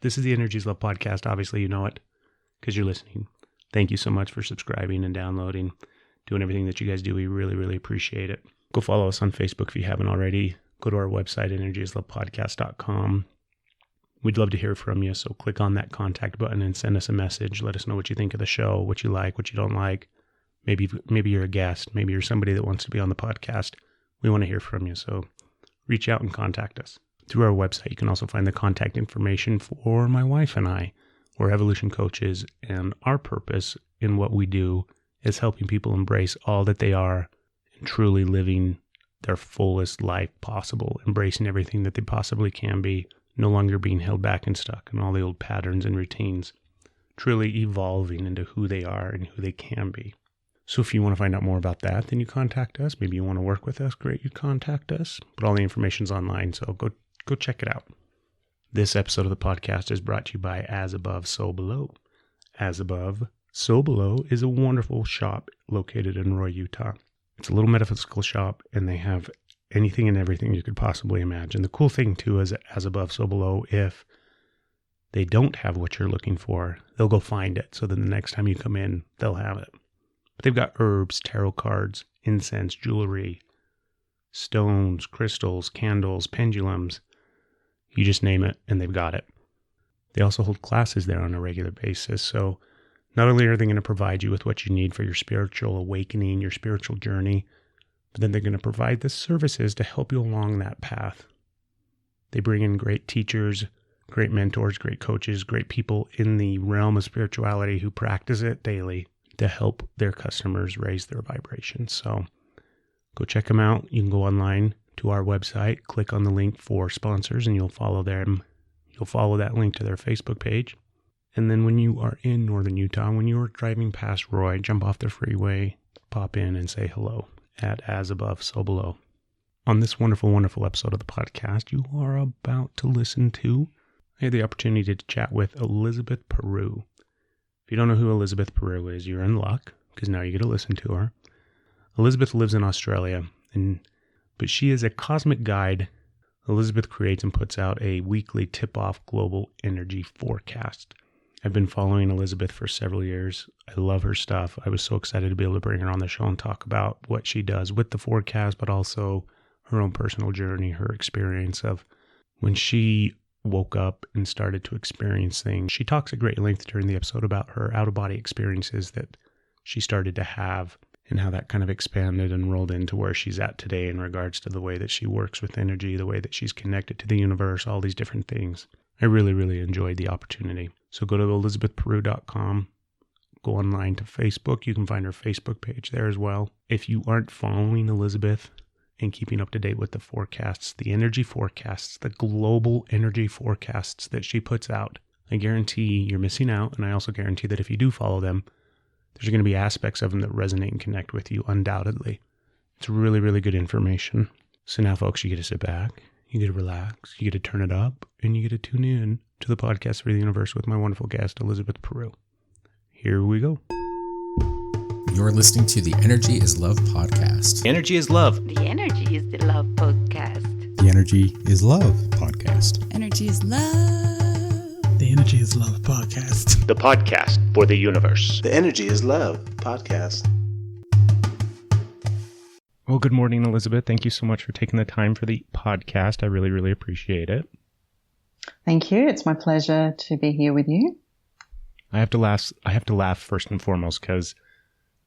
But this is the Energy is Love podcast. Obviously, you know it because you're listening. Thank you so much for subscribing and downloading, doing everything that you guys do. We really, really appreciate it. Go follow us on Facebook if you haven't already. Go to our website, energyislovepodcast.com. We'd love to hear from you. So click on that contact button and send us a message. Let us know what you think of the show, what you like, what you don't like. Maybe you're a guest. Maybe you're somebody that wants to be on the podcast. We want to hear from you. So reach out and contact us. Through our website, you can also find the contact information for my wife and I. We're evolution coaches, and our purpose in what we do is helping people embrace all that they are and truly living their fullest life possible, embracing everything that they possibly can be, no longer being held back and stuck in all the old patterns and routines, truly evolving into who they are and who they can be. So if you want to find out more about that, then you contact us. Maybe you want to work with us. Great, you contact us. But all the information's online, so go check it out. This episode of the podcast is brought to you by As Above, So Below. As Above, So Below is a wonderful shop located in Roy, Utah. It's a little metaphysical shop, and they have anything and everything you could possibly imagine. The cool thing, too, is As Above, So Below, if they don't have what you're looking for, they'll go find it. So then the next time you come in, they'll have it. But they've got herbs, tarot cards, incense, jewelry, stones, crystals, candles, pendulums. You just name it, and they've got it. They also hold classes there on a regular basis. So not only are they going to provide you with what you need for your spiritual awakening, your spiritual journey, but then they're going to provide the services to help you along that path. They bring in great teachers, great mentors, great coaches, great people in the realm of spirituality who practice it daily to help their customers raise their vibrations. So go check them out. You can go online to our website, click on the link for sponsors, and you'll follow them. You'll follow that link to their Facebook page. And then when you are in northern Utah, when you are driving past Roy, jump off the freeway, pop in and say hello at As Above, So Below. On this wonderful, wonderful episode of the podcast you are about to listen to, I had the opportunity to chat with Elizabeth Peru. If you don't know who Elizabeth Peru is, you're in luck, because now you get to listen to her. Elizabeth lives in Australia, but she is a cosmic guide. Elizabeth creates and puts out a weekly tip-off global energy forecast. I've been following Elizabeth for several years. I love her stuff. I was so excited to be able to bring her on the show and talk about what she does with the forecast, but also her own personal journey, her experience of when she woke up and started to experience things. She talks at great length during the episode about her out-of-body experiences that she started to have and how that kind of expanded and rolled into where she's at today in regards to the way that she works with energy, the way that she's connected to the universe, all these different things. I really, really enjoyed the opportunity. So go to elizabethperu.com, go online to Facebook. You can find her Facebook page there as well. If you aren't following Elizabeth and keeping up to date with the forecasts, the energy forecasts, the global energy forecasts that she puts out, I guarantee you're missing out. And I also guarantee that if you do follow them, there's going to be aspects of them that resonate and connect with you, undoubtedly. It's really, really good information. So now, folks, you get to sit back, you get to relax, you get to turn it up, and you get to tune in to the podcast for the universe with my wonderful guest, Elizabeth Peru. Here we go. You're listening to the Energy is Love podcast. Energy is love. The Energy is the Love podcast. The Energy is Love podcast. Energy is love. The Energy is Love podcast. The podcast for the universe. The Energy is Love podcast. Well, good morning, Elizabeth. Thank you so much for taking the time for the podcast. I really, really appreciate it. Thank you. It's my pleasure to be here with you. I have to laugh first and foremost because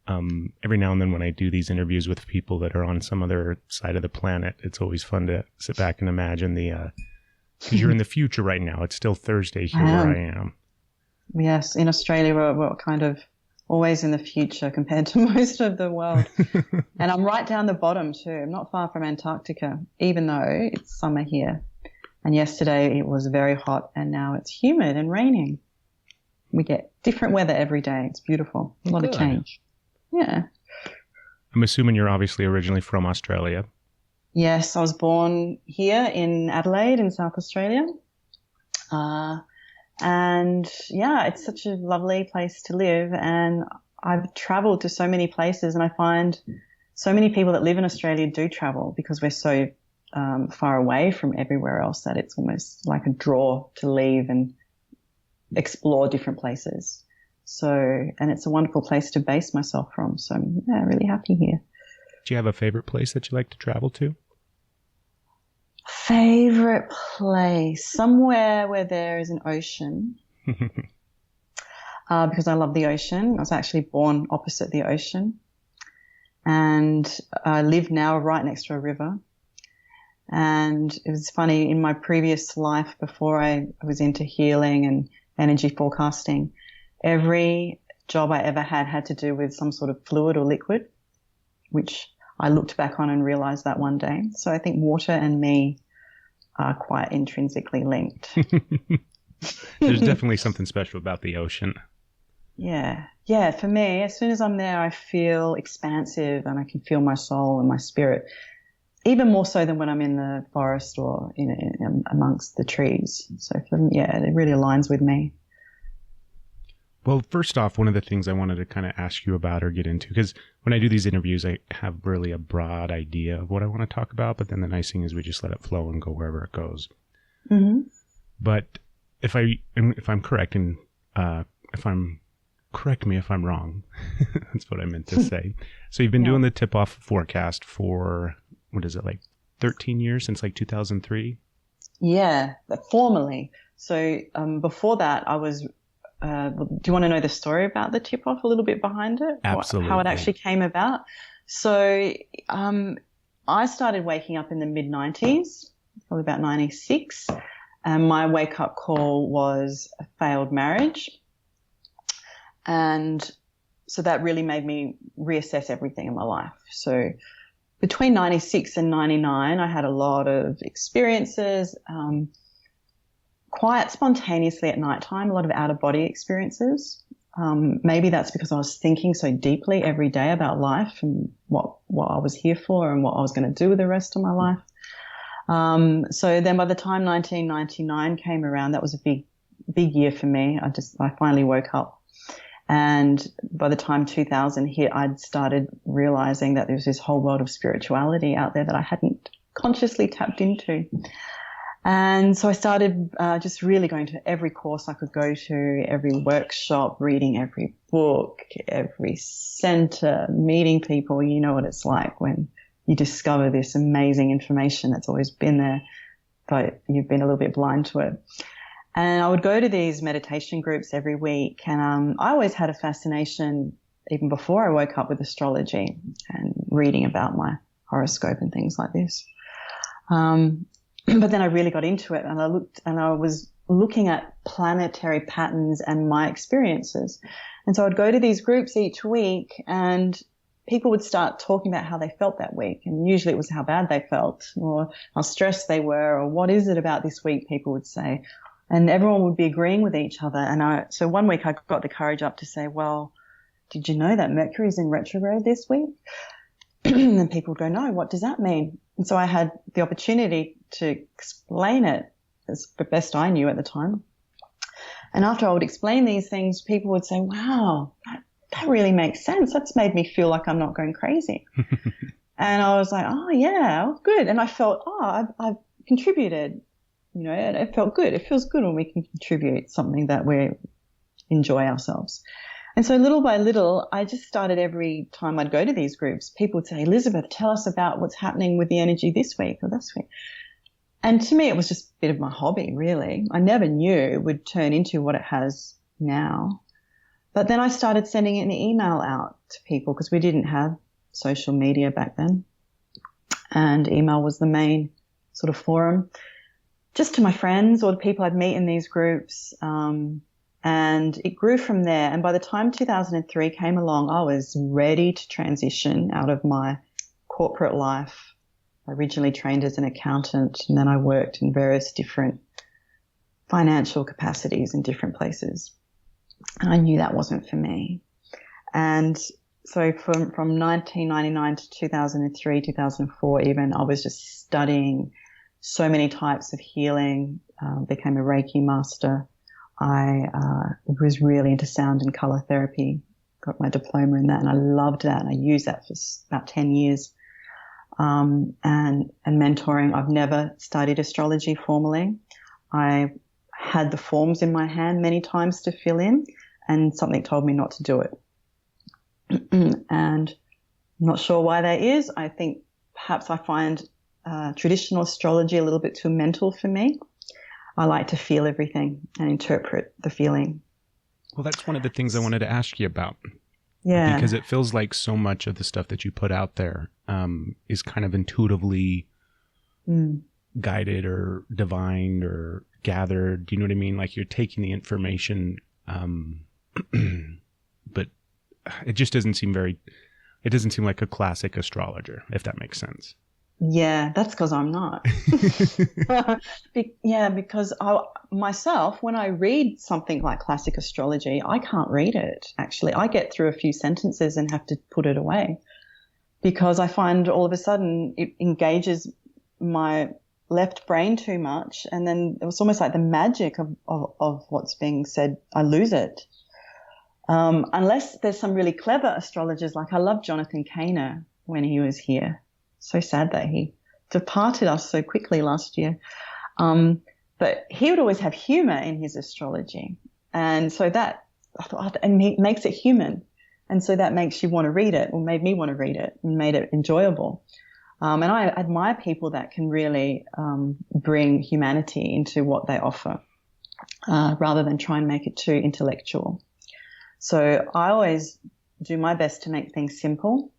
every now and then when I do these interviews with people that are on some other side of the planet, it's always fun to sit back and imagine because you're in the future right now. It's still Thursday here where I am. Yes, in Australia, we're kind of always in the future compared to most of the world. And I'm right down the bottom too. I'm not far from Antarctica, even though it's summer here. And yesterday it was very hot and now it's humid and raining. We get different weather every day. It's beautiful. A lot of change. Yeah. I'm assuming you're obviously originally from Australia. Yes, I was born here in Adelaide in South Australia. And yeah, it's such a lovely place to live. And I've traveled to so many places, and I find so many people that live in Australia do travel because we're so far away from everywhere else that it's almost like a draw to leave and explore different places. So, and it's a wonderful place to base myself from. So I'm really happy here. Do you have a favorite place that you like to travel to? Favorite place? Somewhere where there is an ocean. Because I love the ocean. I was actually born opposite the ocean. And I live now right next to a river. And it was funny, in my previous life, before I was into healing and energy forecasting, every job I ever had to do with some sort of fluid or liquid, which I looked back on and realized that one day. So I think water and me are quite intrinsically linked. There's definitely something special about the ocean. Yeah. Yeah, for me, as soon as I'm there, I feel expansive and I can feel my soul and my spirit, even more so than when I'm in the forest or in amongst the trees. So, it really aligns with me. Well, first off, one of the things I wanted to kind of ask you about or get into, because when I do these interviews, I have really a broad idea of what I want to talk about, but then the nice thing is we just let it flow and go wherever it goes. Mm-hmm. But if I'm correct, and correct me if I'm wrong. That's what I meant to say. So you've been doing the tip-off forecast for, what is it, like 13 years, since like 2003? Yeah, formally. So before that, I was, do you want to know the story about the tip-off, a little bit behind it? Absolutely. How it actually came about? So I started waking up in the mid-90s, probably about 96, and my wake-up call was a failed marriage. And so that really made me reassess everything in my life. So between 96 and 99, I had a lot of experiences, quite spontaneously at nighttime, a lot of out-of-body experiences. Maybe that's because I was thinking so deeply every day about life and what I was here for and what I was going to do with the rest of my life. So then by the time 1999 came around, that was a big year for me. I finally woke up. And by the time 2000 hit, I'd started realizing that there was this whole world of spirituality out there that I hadn't consciously tapped into. And so I started just really going to every course I could go to, every workshop, reading every book, every center, meeting people. You know what it's like when you discover this amazing information that's always been there, but you've been a little bit blind to it. And I would go to these meditation groups every week, and I always had a fascination, even before I woke up, with astrology and reading about my horoscope and things like this. But then I really got into it, and I was looking at planetary patterns and my experiences. And so I'd go to these groups each week, and people would start talking about how they felt that week. And usually it was how bad they felt or how stressed they were, or what is it about this week, people would say. And everyone would be agreeing with each other. And so one week I got the courage up to say, well, did you know that Mercury's in retrograde this week? And people would go, no, what does that mean? And so I had the opportunity to explain it as the best I knew at the time. And after I would explain these things, people would say, wow, that really makes sense. That's made me feel like I'm not going crazy. And I was like, oh, yeah, good. And I felt, I've contributed. You know, it felt good. It feels good when we can contribute something that we enjoy ourselves. And so little by little, I just started, every time I'd go to these groups, people would say, Elizabeth, tell us about what's happening with the energy this week or this week. And to me, it was just a bit of my hobby, really. I never knew it would turn into what it has now. But then I started sending an email out to people, because we didn't have social media back then. And email was the main sort of forum, just to my friends or the people I'd meet in these groups. And it grew from there. And by the time 2003 came along, I was ready to transition out of my corporate life. I originally trained as an accountant, and then I worked in various different financial capacities in different places. And I knew that wasn't for me. And so from 1999 to 2003, 2004 even, I was just studying so many types of healing, became a Reiki master. I was really into sound and color therapy, got my diploma in that, and I loved that. And I used that for about 10 years. And mentoring. I've never studied astrology formally. I had the forms in my hand many times to fill in, and something told me not to do it. And I'm not sure why that is. I think perhaps I find traditional astrology a little bit too mental for me. I like to feel everything and interpret the feeling. Well, that's one of the things I wanted to ask you about. Yeah. Because it feels like so much of the stuff that you put out there is kind of intuitively guided or divined or gathered. Do you know what I mean? Like you're taking the information, but it just doesn't seem it doesn't seem like a classic astrologer, if that makes sense. Yeah, that's because I'm not. Because myself, when I read something like classic astrology, I can't read it, actually. I get through a few sentences and have to put it away because I find all of a sudden it engages my left brain too much, and then it was almost like the magic of what's being said, I lose it. Unless there's some really clever astrologers, like I love Jonathan Kainer when he was here. So sad that he departed us so quickly last year. But he would always have humor in his astrology. And so that, I thought, and he makes it human. And so that makes you want to read it, or made me want to read it and made it enjoyable. And I admire people that can really bring humanity into what they offer rather than try and make it too intellectual. So I always do my best to make things simple.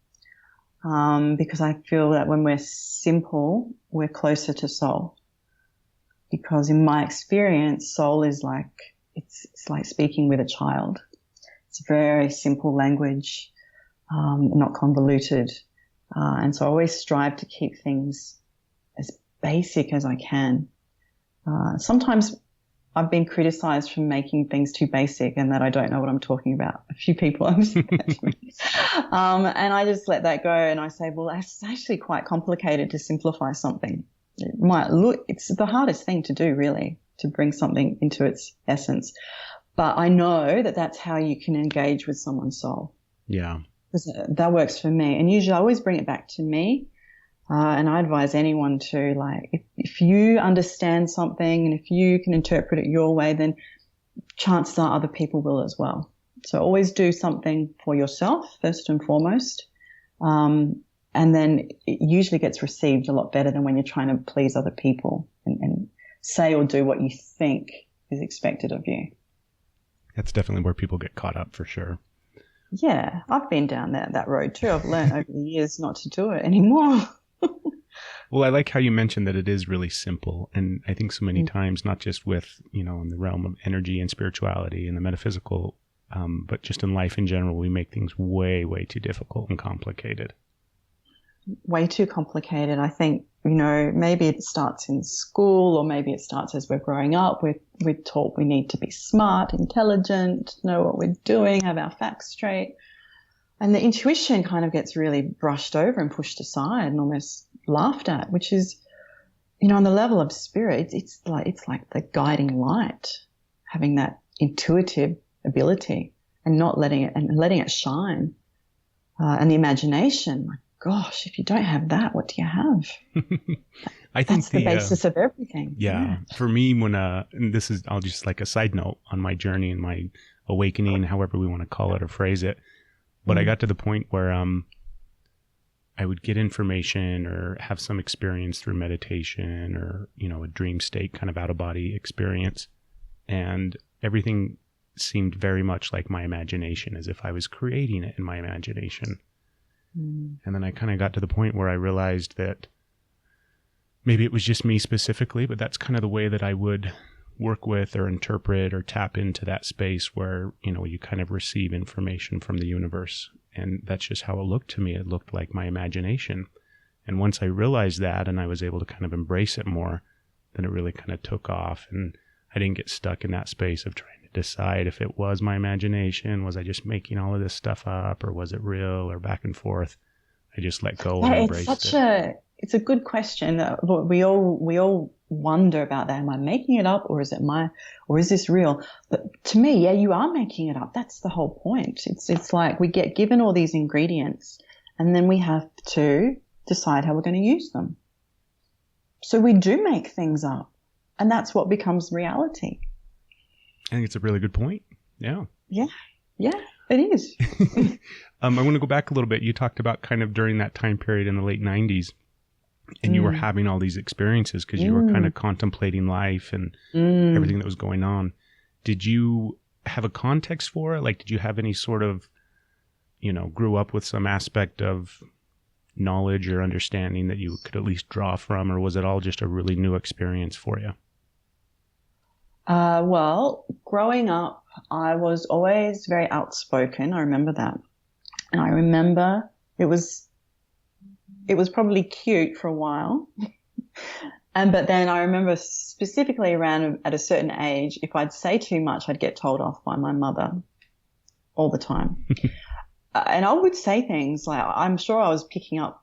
Because I feel that when we're simple, we're closer to soul. Because in my experience, soul is like, it's like speaking with a child. It's very simple language, not convoluted. And so I always strive to keep things as basic as I can. Sometimes I've been criticized for making things too basic and that I don't know what I'm talking about. A few people have said that to me. And I just let that go and I say, well, it's actually quite complicated to simplify something. It might look, it's the hardest thing to do really, to bring something into its essence. But I know that that's how you can engage with someone's soul. Yeah. Because that works for me. And usually I always bring it back to me. And I advise anyone to, like, if you understand something and if you can interpret it your way, then chances are other people will as well. So always do something for yourself first and foremost. And then it usually gets received a lot better than when you're trying to please other people and say or do what you think is expected of you. That's definitely where people get caught up for sure. Yeah, I've been down that road too. I've learned over the years not to do it anymore. Well, I like how you mentioned that it is really simple. And I think so many times, not just with, in the realm of energy and spirituality and the metaphysical, but just in life in general, we make things way, way too difficult and complicated. Way too complicated. I think, maybe it starts in school or maybe it starts as we're growing up. We're taught we need to be smart, intelligent, know what we're doing, have our facts straight. And the intuition kind of gets really brushed over and pushed aside and almost laughed at, which is, on the level of spirit, it's like the guiding light, having that intuitive ability and not letting it shine. And the imagination, my gosh, if you don't have that, what do you have? I think that's the basis of everything. Yeah. For me, when, and this is, I'll just like a side note on my journey and my awakening, however we want to call it or phrase it. But I got to the point where I would get information or have some experience through meditation or, a dream state kind of out-of-body experience. And everything seemed very much like my imagination, as if I was creating it in my imagination. And then I kind of got to the point where I realized that maybe it was just me specifically, but that's kind of the way that I would work with or interpret or tap into that space where, you kind of receive information from the universe. And that's just how it looked to me. It looked like my imagination. And once I realized that and I was able to kind of embrace it more, then it really kind of took off. And I didn't get stuck in that space of trying to decide if it was my imagination, was I just making all of this stuff up, or was it real, or back and forth. I just let go and embraced it. It's a good question. We all wonder about that. Am I making it up, or is this real? But to me, yeah, you are making it up. That's the whole point. It's like we get given all these ingredients and then we have to decide how we're going to use them. So we do make things up, and that's what becomes reality. I think it's a really good point. Yeah. Yeah, it is. I want to go back a little bit. You talked about kind of during that time period in the late 90s, and you were having all these experiences because you were kind of contemplating life and everything that was going on. Did you have a context for it? Like, did you have any sort of, grew up with some aspect of knowledge or understanding that you could at least draw from, or was it all just a really new experience for you? Well, growing up, I was always very outspoken. I remember that. And I remember it was probably cute for a while. But then I remember specifically around at a certain age, if I'd say too much, I'd get told off by my mother all the time. And I would say things like, I'm sure I was picking up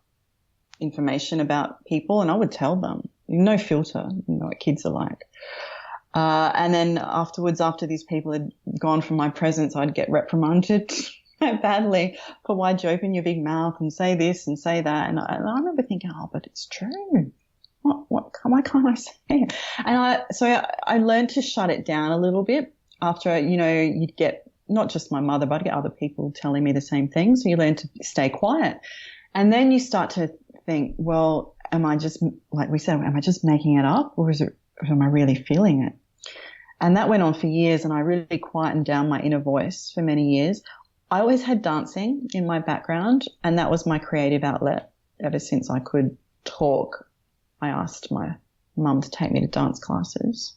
information about people and I would tell them. No filter, you know what kids are like. And then afterwards, after these people had gone from my presence, I'd get reprimanded badly for why'd you open your big mouth and say this and say that. And I remember thinking, oh, but it's true. Why can't I say it? And I learned to shut it down a little bit after, you'd get not just my mother, but I'd get other people telling me the same thing. So you learn to stay quiet. And then you start to think, well, am I just, like we said, am I just making it up or am I really feeling it? And that went on for years, and I really quietened down my inner voice for many years. I always had dancing in my background, and that was my creative outlet. Ever since I could talk, I asked my mum to take me to dance classes,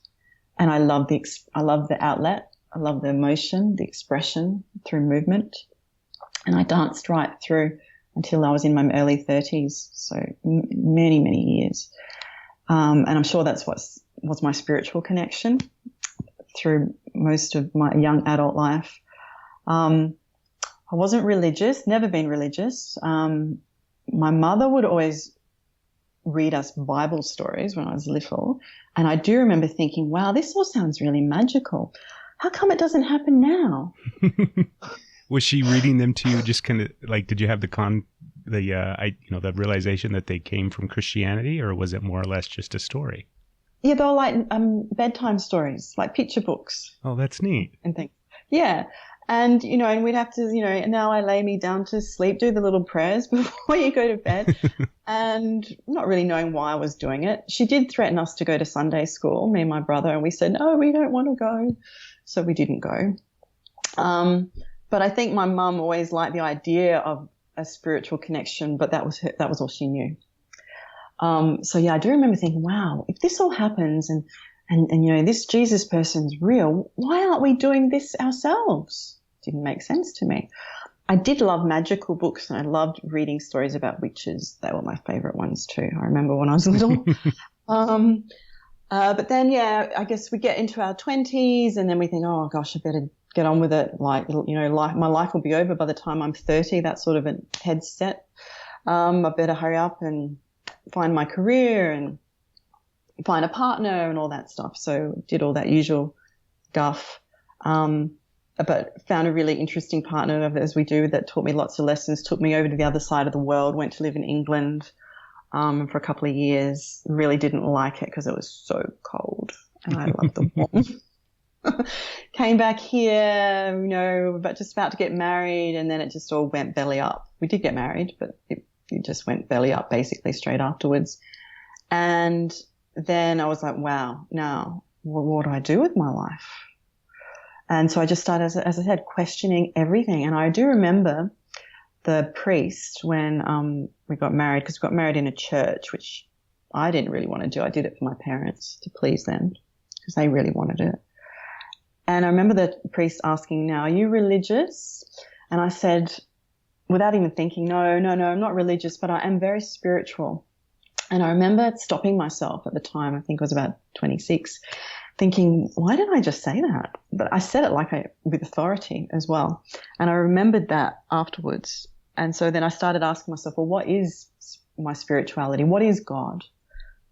and I love the outlet. I love the emotion, the expression through movement, and I danced right through until I was in my early 30s, so many, many years. And I'm sure that's was my spiritual connection through most of my young adult life. I wasn't religious, never been religious. My mother would always read us Bible stories when I was little, and I do remember thinking, wow, this all sounds really magical. How come it doesn't happen now? Was she reading them to you just kind of like, did you have the realization that they came from Christianity, or was it more or less just a story? Yeah, they were like bedtime stories, like picture books. Oh, that's neat. And things. Yeah. And, and we'd have to, now I lay me down to sleep, do the little prayers before you go to bed, and not really knowing why I was doing it. She did threaten us to go to Sunday school, me and my brother, and we said, no, we don't want to go. So we didn't go. But I think my mum always liked the idea of a spiritual connection, but that was all she knew. So yeah, I do remember thinking, wow, if this all happens and this Jesus person's real, why aren't we doing this ourselves? Didn't make sense to me. I did love magical books, and I loved reading stories about witches. They were my favorite ones too. I remember when I was little. But then, yeah, I guess we get into our 20s and then we think, oh gosh, I better get on with it. Like, my life will be over by the time I'm 30. That's sort of a headset. I better hurry up and find my career and find a partner and all that stuff. So did all that usual guff. But found a really interesting partner, as we do, that taught me lots of lessons, took me over to the other side of the world, went to live in England for a couple of years. Really didn't like it because it was so cold and I love the warmth. Came back here, but just about to get married, and then it just all went belly up. We did get married, but it just went belly up basically straight afterwards. And then I was like, wow, now what do I do with my life? And so I just started, as I said, questioning everything. And I do remember the priest when we got married, because we got married in a church, which I didn't really want to do. I did it for my parents to please them because they really wanted it. And I remember the priest asking, now, are you religious? And I said, without even thinking, no, I'm not religious, but I am very spiritual. And I remember stopping myself at the time, I think I was about 26, thinking, why did I just say that? But I said it with authority as well. And I remembered that afterwards. And so then I started asking myself, well, what is my spirituality? What is God?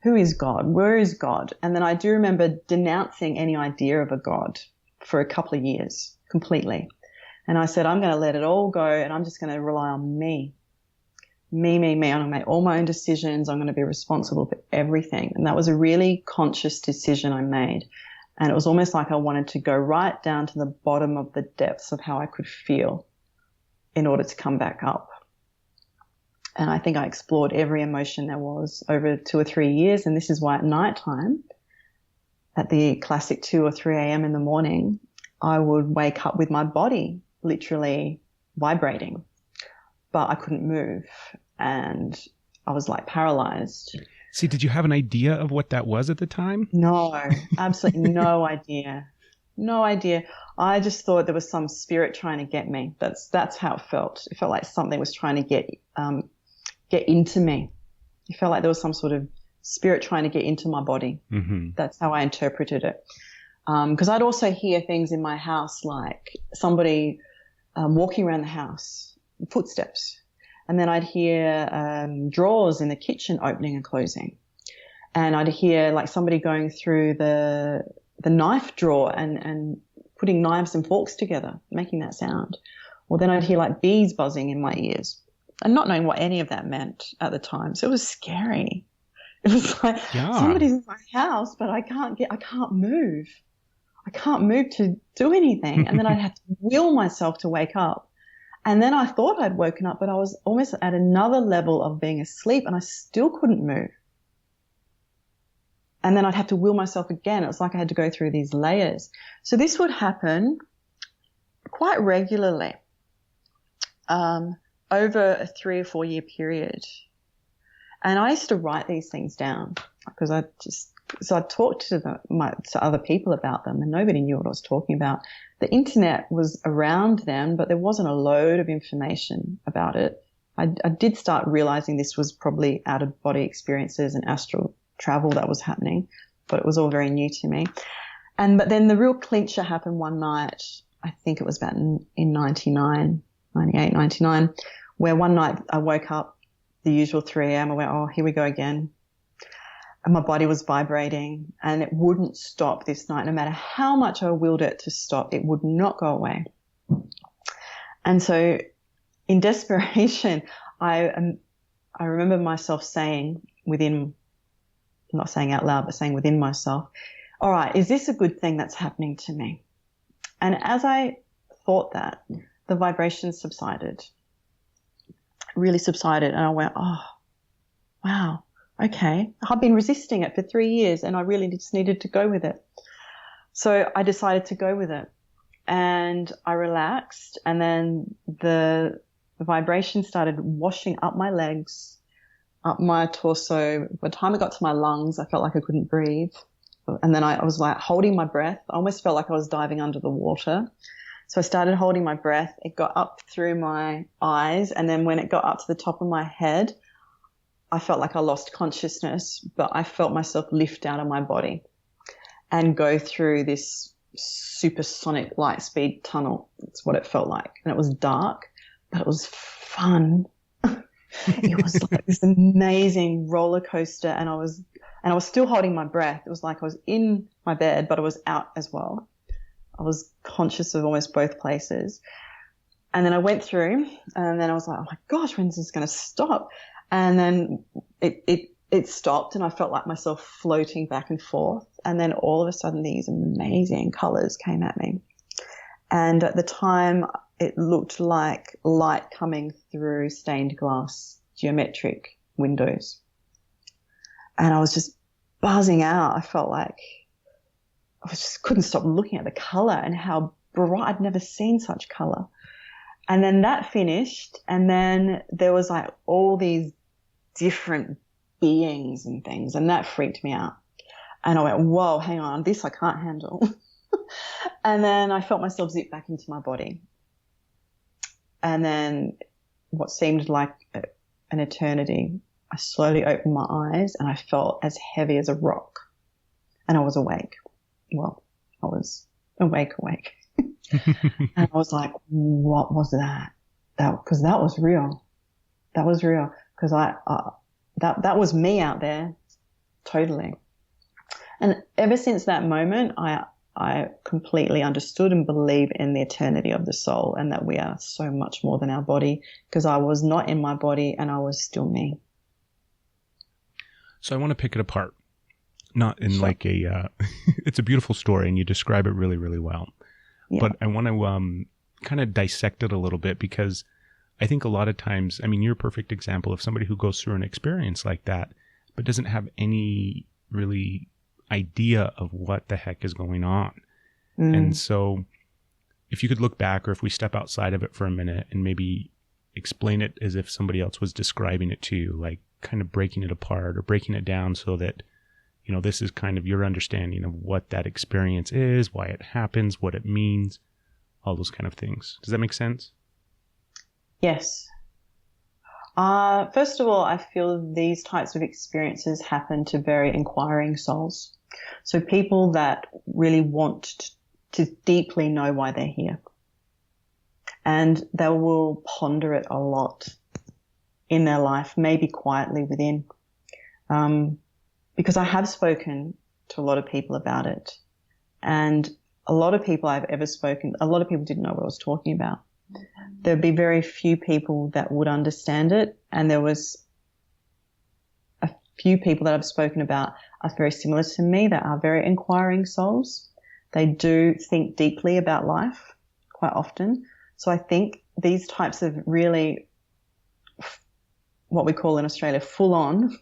Who is God? Where is God? And then I do remember denouncing any idea of a God for a couple of years completely. And I said, I'm going to let it all go and I'm just going to rely on me. Me. I'm going to make all my own decisions. I'm going to be responsible for everything. And that was a really conscious decision I made. And it was almost like I wanted to go right down to the bottom of the depths of how I could feel in order to come back up. And I think I explored every emotion there was over 2 or 3 years. And this is why at nighttime, at the classic 2 or 3 a.m. in the morning, I would wake up with my body literally vibrating, but I couldn't move. And I was like paralyzed. See, did you have an idea of what that was at the time? No, absolutely no idea. No idea. I just thought there was some spirit trying to get me. That's how it felt. It felt like something was trying to get into me. It felt like there was some sort of spirit trying to get into my body. Mm-hmm. That's how I interpreted it. Because I'd also hear things in my house, like somebody walking around the house, footsteps. And then I'd hear drawers in the kitchen opening and closing. And I'd hear like somebody going through the knife drawer and putting knives and forks together, making that sound. Or then I'd hear like bees buzzing in my ears and not knowing what any of that meant at the time. So it was scary. It was like somebody's in my house, but I can't move. I can't move to do anything. And then I'd have to will myself to wake up. And then I thought I'd woken up, but I was almost at another level of being asleep and I still couldn't move. And then I'd have to will myself again. It was like I had to go through these layers. So this would happen quite regularly over a 3 or 4 year period. And I used to write these things down because I talked to other people about them and nobody knew what I was talking about. The internet was around then, but there wasn't a load of information about it. I did start realizing this was probably out of body experiences and astral travel that was happening, but it was all very new to me. But then the real clincher happened one night. I think it was about in 98, 99, where one night I woke up the usual 3 a.m. I went, oh, here we go again. And my body was vibrating and it wouldn't stop this night. No matter how much I willed it to stop, it would not go away. And so in desperation, I remember myself saying not saying out loud, but saying within myself, all right, is this a good thing that's happening to me? And as I thought that, the vibration really subsided. And I went, oh, wow. Okay, I've been resisting it for 3 years and I really just needed to go with it. So I decided to go with it and I relaxed and then the vibration started washing up my legs, up my torso. By the time it got to my lungs, I felt like I couldn't breathe. And then I was like holding my breath. I almost felt like I was diving under the water. So I started holding my breath. It got up through my eyes. And then when it got up to the top of my head, I felt like I lost consciousness, but I felt myself lift out of my body and go through this supersonic light speed tunnel. That's what it felt like. And it was dark, but it was fun. It was like this amazing roller coaster and I was still holding my breath. It was like I was in my bed, but I was out as well. I was conscious of almost both places. And then I went through and then I was like, oh my gosh, when's this going to stop? And then it stopped and I felt like myself floating back and forth. And then all of a sudden these amazing colors came at me. And at the time it looked like light coming through stained glass, geometric windows. And I was just buzzing out. I felt like I just couldn't stop looking at the color and how bright. I'd never seen such color. And then that finished. And then there was like all these different beings and things. And that freaked me out. And I went, whoa, hang on, this I can't handle. And then I felt myself zip back into my body. And then what seemed like an eternity, I slowly opened my eyes and I felt as heavy as a rock. And I was awake. Well, I was awake. And I was like, what was that? Because that was real. That was real. Because that was me out there. Totally. And ever since that moment, I completely understood and believe in the eternity of the soul and that we are so much more than our body, because I was not in my body and I was still me. So I want to pick it apart. not in like a, it's a beautiful story and you describe it really, really well. Yeah. But I want to kind of dissect it a little bit, because I think a lot of times, I mean, you're a perfect example of somebody who goes through an experience like that, but doesn't have any really idea of what the heck is going on. And so if you could look back, or if we step outside of it for a minute and maybe explain it as if somebody else was describing it to you, like kind of breaking it apart or breaking it down so that, you know, this is kind of your understanding of what that experience is, why it happens, what it means, all those kind of things. Does that make sense? Yes. First of all, I feel these types of experiences happen to very inquiring souls. So people that really want to deeply know why they're here. And they will ponder it a lot in their life, maybe quietly within. Because I have spoken to a lot of people about it. And a lot of people I've ever spoken, a lot of people didn't know what I was talking about. There'd be very few people that would understand it. And there was a few people that I've spoken about are very similar to me, that are very inquiring souls. They do think deeply about life quite often. So I think these types of really, what we call in Australia, full-on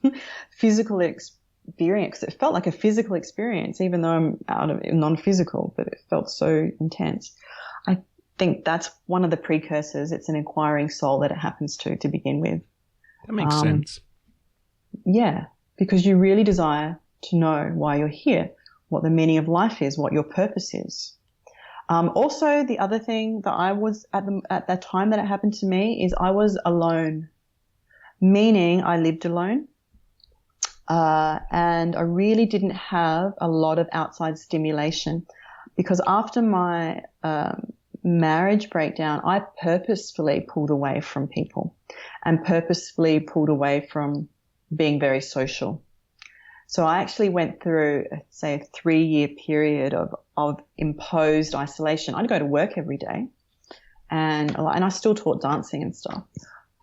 physical experience, it felt like a physical experience, even though I'm out of non-physical, but it felt so intense. I think that's one of the precursors. It's an inquiring soul that it happens to begin with. That makes sense. Yeah, because you really desire to know why you're here, what the meaning of life is, what your purpose is. Also, the other thing that I was at that time that it happened to me is I was alone, meaning I lived alone. And I really didn't have a lot of outside stimulation, because after my marriage breakdown, I purposefully pulled away from people and purposefully pulled away from being very social. So I actually went through, say, a 3-year period of imposed isolation. I'd go to work every day, and I still taught dancing and stuff.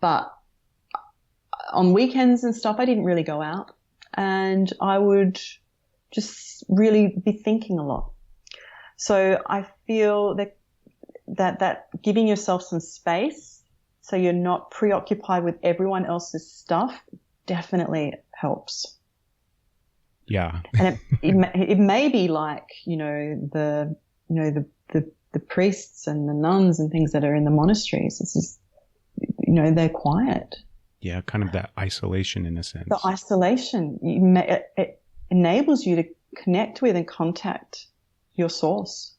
But on weekends and stuff, I didn't really go out, and I would just really be thinking a lot. So I feel that giving yourself some space so you're not preoccupied with everyone else's stuff definitely helps. Yeah. And it may be like, the priests and the nuns and things that are in the monasteries. It's just, they're quiet. Yeah, kind of that isolation in a sense. The isolation, it enables you to connect with and contact your source.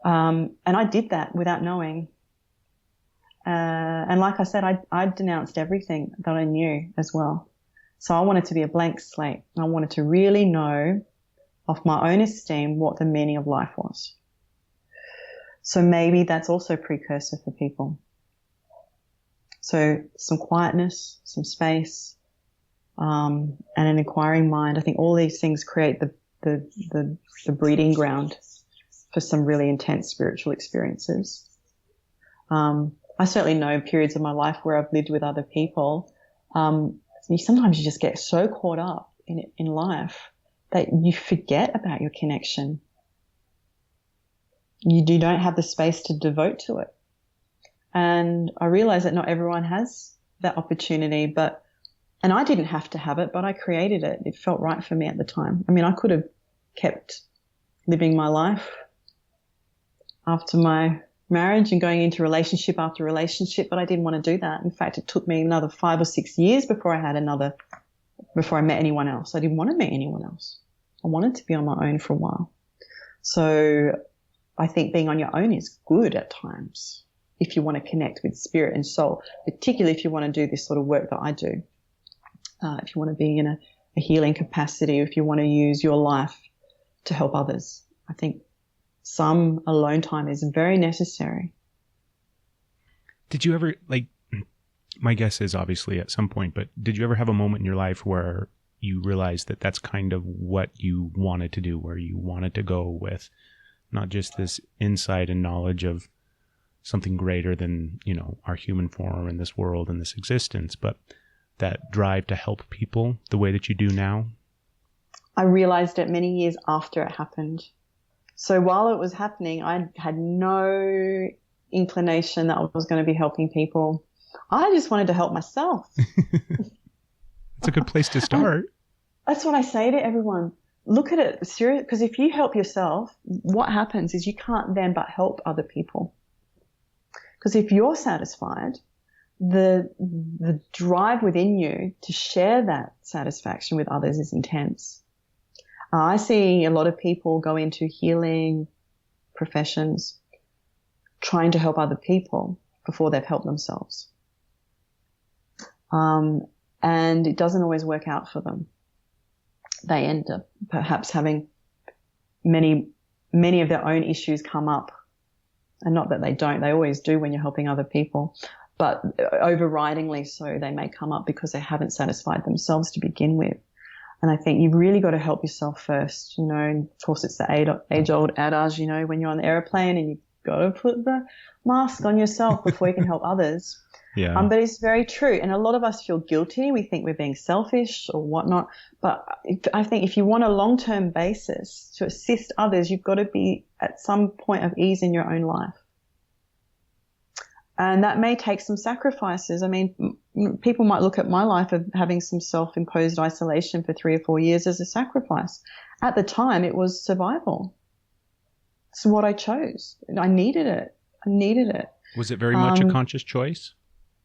And I did that without knowing. And like I said, I denounced everything that I knew as well. So I wanted to be a blank slate. I wanted to really know, of my own esteem, what the meaning of life was. So maybe that's also a precursor for people. So some quietness, some space, and an inquiring mind. I think all these things create the breeding ground for some really intense spiritual experiences. I certainly know periods of my life where I've lived with other people. Sometimes you just get so caught up in life that you forget about your connection. You don't have the space to devote to it. And I realize that not everyone has that opportunity, and I didn't have to have it, but I created it. It felt right for me at the time. I mean, I could have kept living my life after my marriage and going into relationship after relationship, but I didn't want to do that. In fact, it took me another 5 or 6 years before I met anyone else. I didn't want to meet anyone else. I wanted to be on my own for a while. So I think being on your own is good at times if you want to connect with spirit and soul, particularly if you want to do this sort of work that I do. If you want to be in a healing capacity, if you want to use your life to help others, I think some alone time is very necessary. Did you ever, my guess is obviously at some point, but did you ever have a moment in your life where you realized that that's kind of what you wanted to do, where you wanted to go with not just this insight and knowledge of something greater than, our human form in this world and this existence, but that drive to help people the way that you do now? I realized it many years after it happened. So while it was happening, I had no inclination that I was going to be helping people. I just wanted to help myself. It's a good place to start. That's what I say to everyone. Look at it serious, because if you help yourself, what happens is you can't then but help other people. Because if you're satisfied, the drive within you to share that satisfaction with others is intense. I see a lot of people go into healing professions trying to help other people before they've helped themselves. And it doesn't always work out for them. They end up perhaps having many of their own issues come up. And not that they don't, they always do when you're helping other people. But overridingly so, they may come up because they haven't satisfied themselves to begin with. And I think you've really got to help yourself first, you know. And of course, it's the age-old adage, you know, when you're on the airplane and you've got to put the mask on yourself before you can help others. Yeah. But it's very true. And a lot of us feel guilty. We think we're being selfish or whatnot. But I think if you want a long-term basis to assist others, you've got to be at some point of ease in your own life. And that may take some sacrifices. I mean, people might look at my life of having some self-imposed isolation for 3 or 4 years as a sacrifice. At the time, it was survival. It's what I chose. I needed it. Was it very much a conscious choice?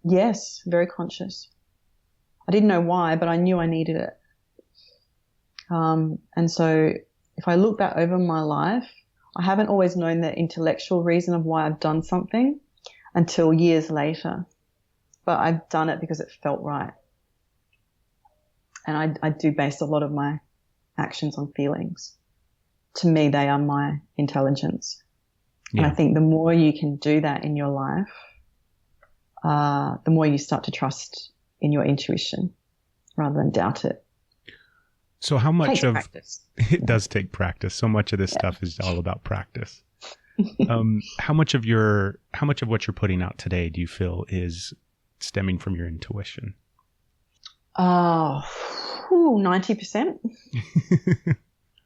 Yes, very conscious. I didn't know why, but I knew I needed it. And so if I look back over my life, I haven't always known the intellectual reason of why I've done something until years later. But I've done it because it felt right. And I do base a lot of my actions on feelings. To me, they are my intelligence. Yeah. And I think the more you can do that in your life, the more you start to trust in your intuition rather than doubt it. So how much Takes of practice. It does take practice. So much of this stuff is all about practice. How much of what you're putting out today do you feel is stemming from your intuition? 90%.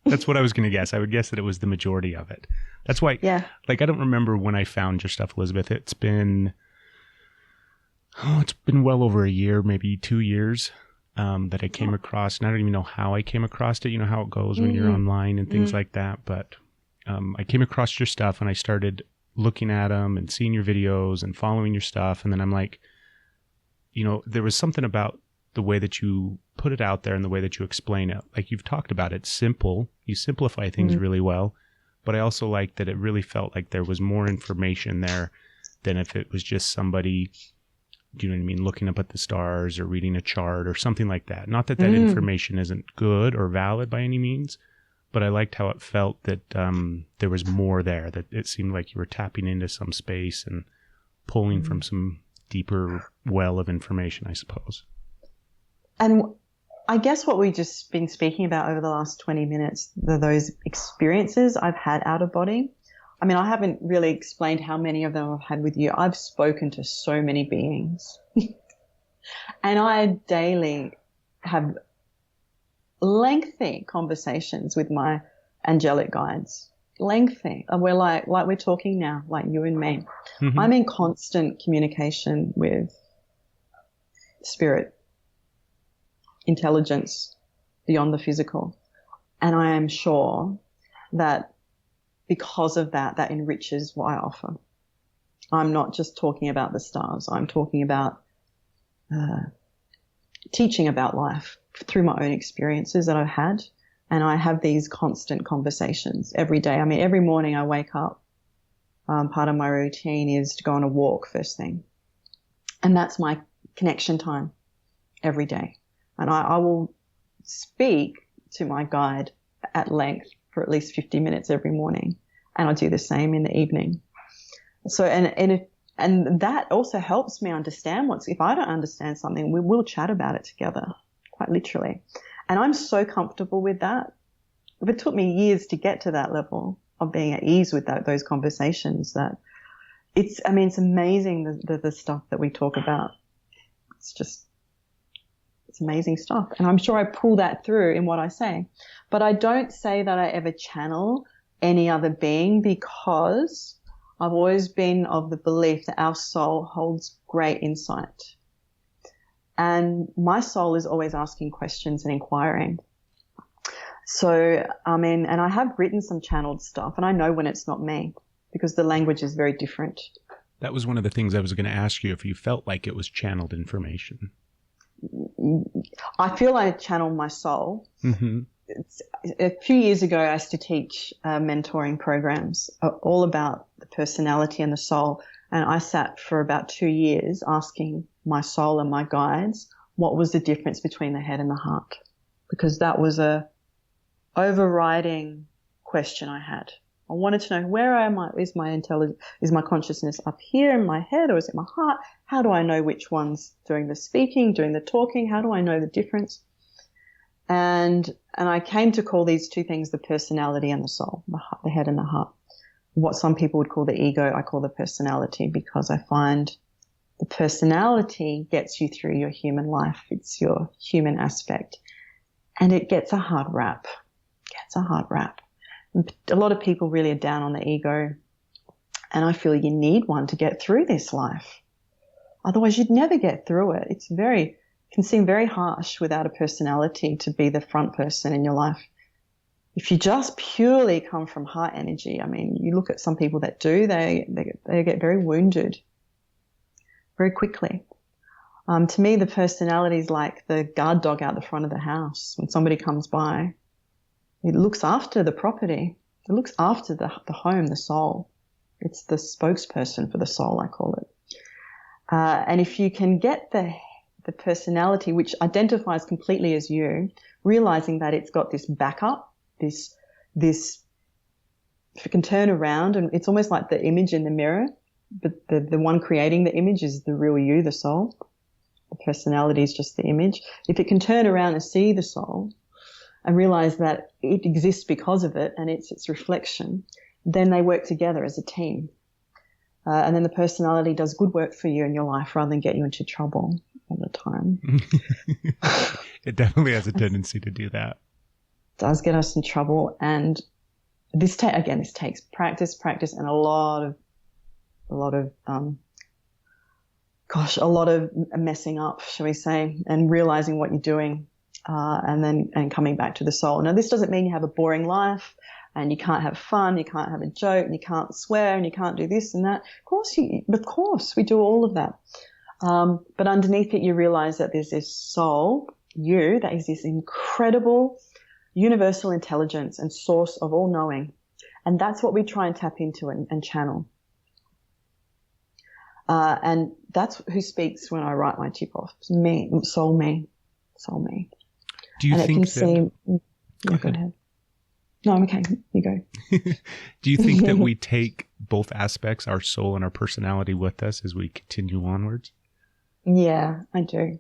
That's what I was going to guess. I would guess that it was the majority of it. That's why, like, I don't remember when I found your stuff, Elizabeth. It's been well over a year, maybe 2 years, that I came across. And I don't even know how I came across it. You know how it goes when you're online and things like that. But I came across your stuff and I started looking at them and seeing your videos and following your stuff. And then I'm like, you know, there was something about the way that you put it out there and the way that you explain it. Like you've talked about it, simple. You simplify things really well. But I also like that it really felt like there was more information there than if it was just somebody, do you know what I mean, looking up at the stars or reading a chart or something like that. Not that information isn't good or valid by any means, but I liked how it felt that there was more there, that it seemed like you were tapping into some space and pulling from some deeper well of information, I suppose. And I guess what we've just been speaking about over the last 20 minutes, those experiences I've had out of body. I mean, I haven't really explained how many of them I've had with you. I've spoken to so many beings. And I daily have lengthy conversations with my angelic guides. Lengthy. And we're like we're talking now, like you and me. Mm-hmm. I'm in constant communication with spirit, intelligence beyond the physical. And I am sure that because of that, that enriches what I offer. I'm not just talking about the stars. I'm talking about teaching about life through my own experiences that I've had. And I have these constant conversations every day. I mean, every morning I wake up. Part of my routine is to go on a walk first thing. And that's my connection time every day. And I will speak to my guide at length for at least 50 minutes every morning. And I do the same in the evening. So, and that also helps me understand if I don't understand something, we will chat about it together, quite literally. And I'm so comfortable with that. It took me years to get to that level of being at ease with those conversations that it's amazing the stuff that we talk about. It's It's amazing stuff. And I'm sure I pull that through in what I say. But I don't say that I ever channel any other being, because I've always been of the belief that our soul holds great insight. And my soul is always asking questions and inquiring. So, and I have written some channeled stuff, and I know when it's not me, because the language is very different. That was one of the things I was going to ask you, if you felt like it was channeled information. I feel I channel my soul. Mm-hmm. A few years ago, I used to teach mentoring programs all about the personality and the soul. And I sat for about 2 years asking my soul and my guides what was the difference between the head and the heart, because that was a overriding question I had. I wanted to know, where am I? Is my intelligence, is my consciousness up here in my head, or is it my heart? How do I know which one's doing the speaking, doing the talking? How do I know the difference? And I came to call these two things the personality and the soul, the head and the heart. What some people would call the ego, I call the personality, because I find the personality gets you through your human life. It's your human aspect. And it gets a hard rap. A lot of people really are down on the ego. And I feel you need one to get through this life. Otherwise, you'd never get through it. Can seem very harsh without a personality to be the front person in your life. If you just purely come from heart energy, you look at some people that do, they get very wounded very quickly. To me, the personality is like the guard dog out the front of the house. When somebody comes by, it looks after the property. It looks after the home, the soul. It's the spokesperson for the soul, I call it. And if you can get the personality, which identifies completely as you, realizing that it's got this backup, this, if it can turn around, and it's almost like the image in the mirror, but the one creating the image is the real you, the soul. The personality is just the image. If it can turn around and see the soul and realize that it exists because of it and it's its reflection, then they work together as a team. And then the personality does good work for you in your life rather than get you into trouble all the time. It definitely has a tendency to do that. It does get us in trouble. And this takes practice and a lot of messing up, shall we say, and realizing what you're doing, and coming back to the soul. Now, this doesn't mean you have a boring life and you can't have fun, you can't have a joke, and you can't swear, and you can't do this and that. Of course, we do all of that. But underneath it, you realize that there's this soul, you, that is this incredible universal intelligence and source of all knowing. And that's what we try and tap into and channel. And that's who speaks when I write my tip off. It's me, soul me. Do you and think Go ahead. No, I'm okay. You go. Do you think that we take both aspects, our soul and our personality, with us as we continue onwards? Yeah, I do.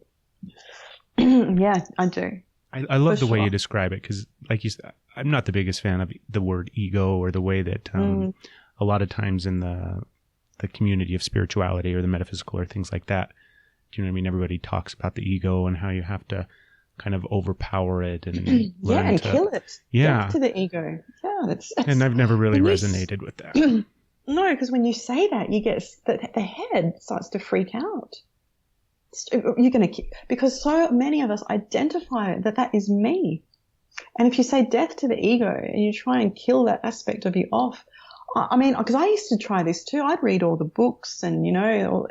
Yeah, I do. I love the way you describe it, because, like you said, I'm not the biggest fan of the word ego, or the way that a lot of times in the community of spirituality or the metaphysical or things like that, do you know what I mean? Everybody talks about the ego and how you have to kind of overpower it and learn to kill it. Yeah, death to the ego. Yeah, that's and I've never really resonated with that. No, because when you say that, you get the head starts to freak out. You're going to, because so many of us identify that is me. And if you say death to the ego and you try and kill that aspect of you off, because I used to try this too. I'd read all the books and,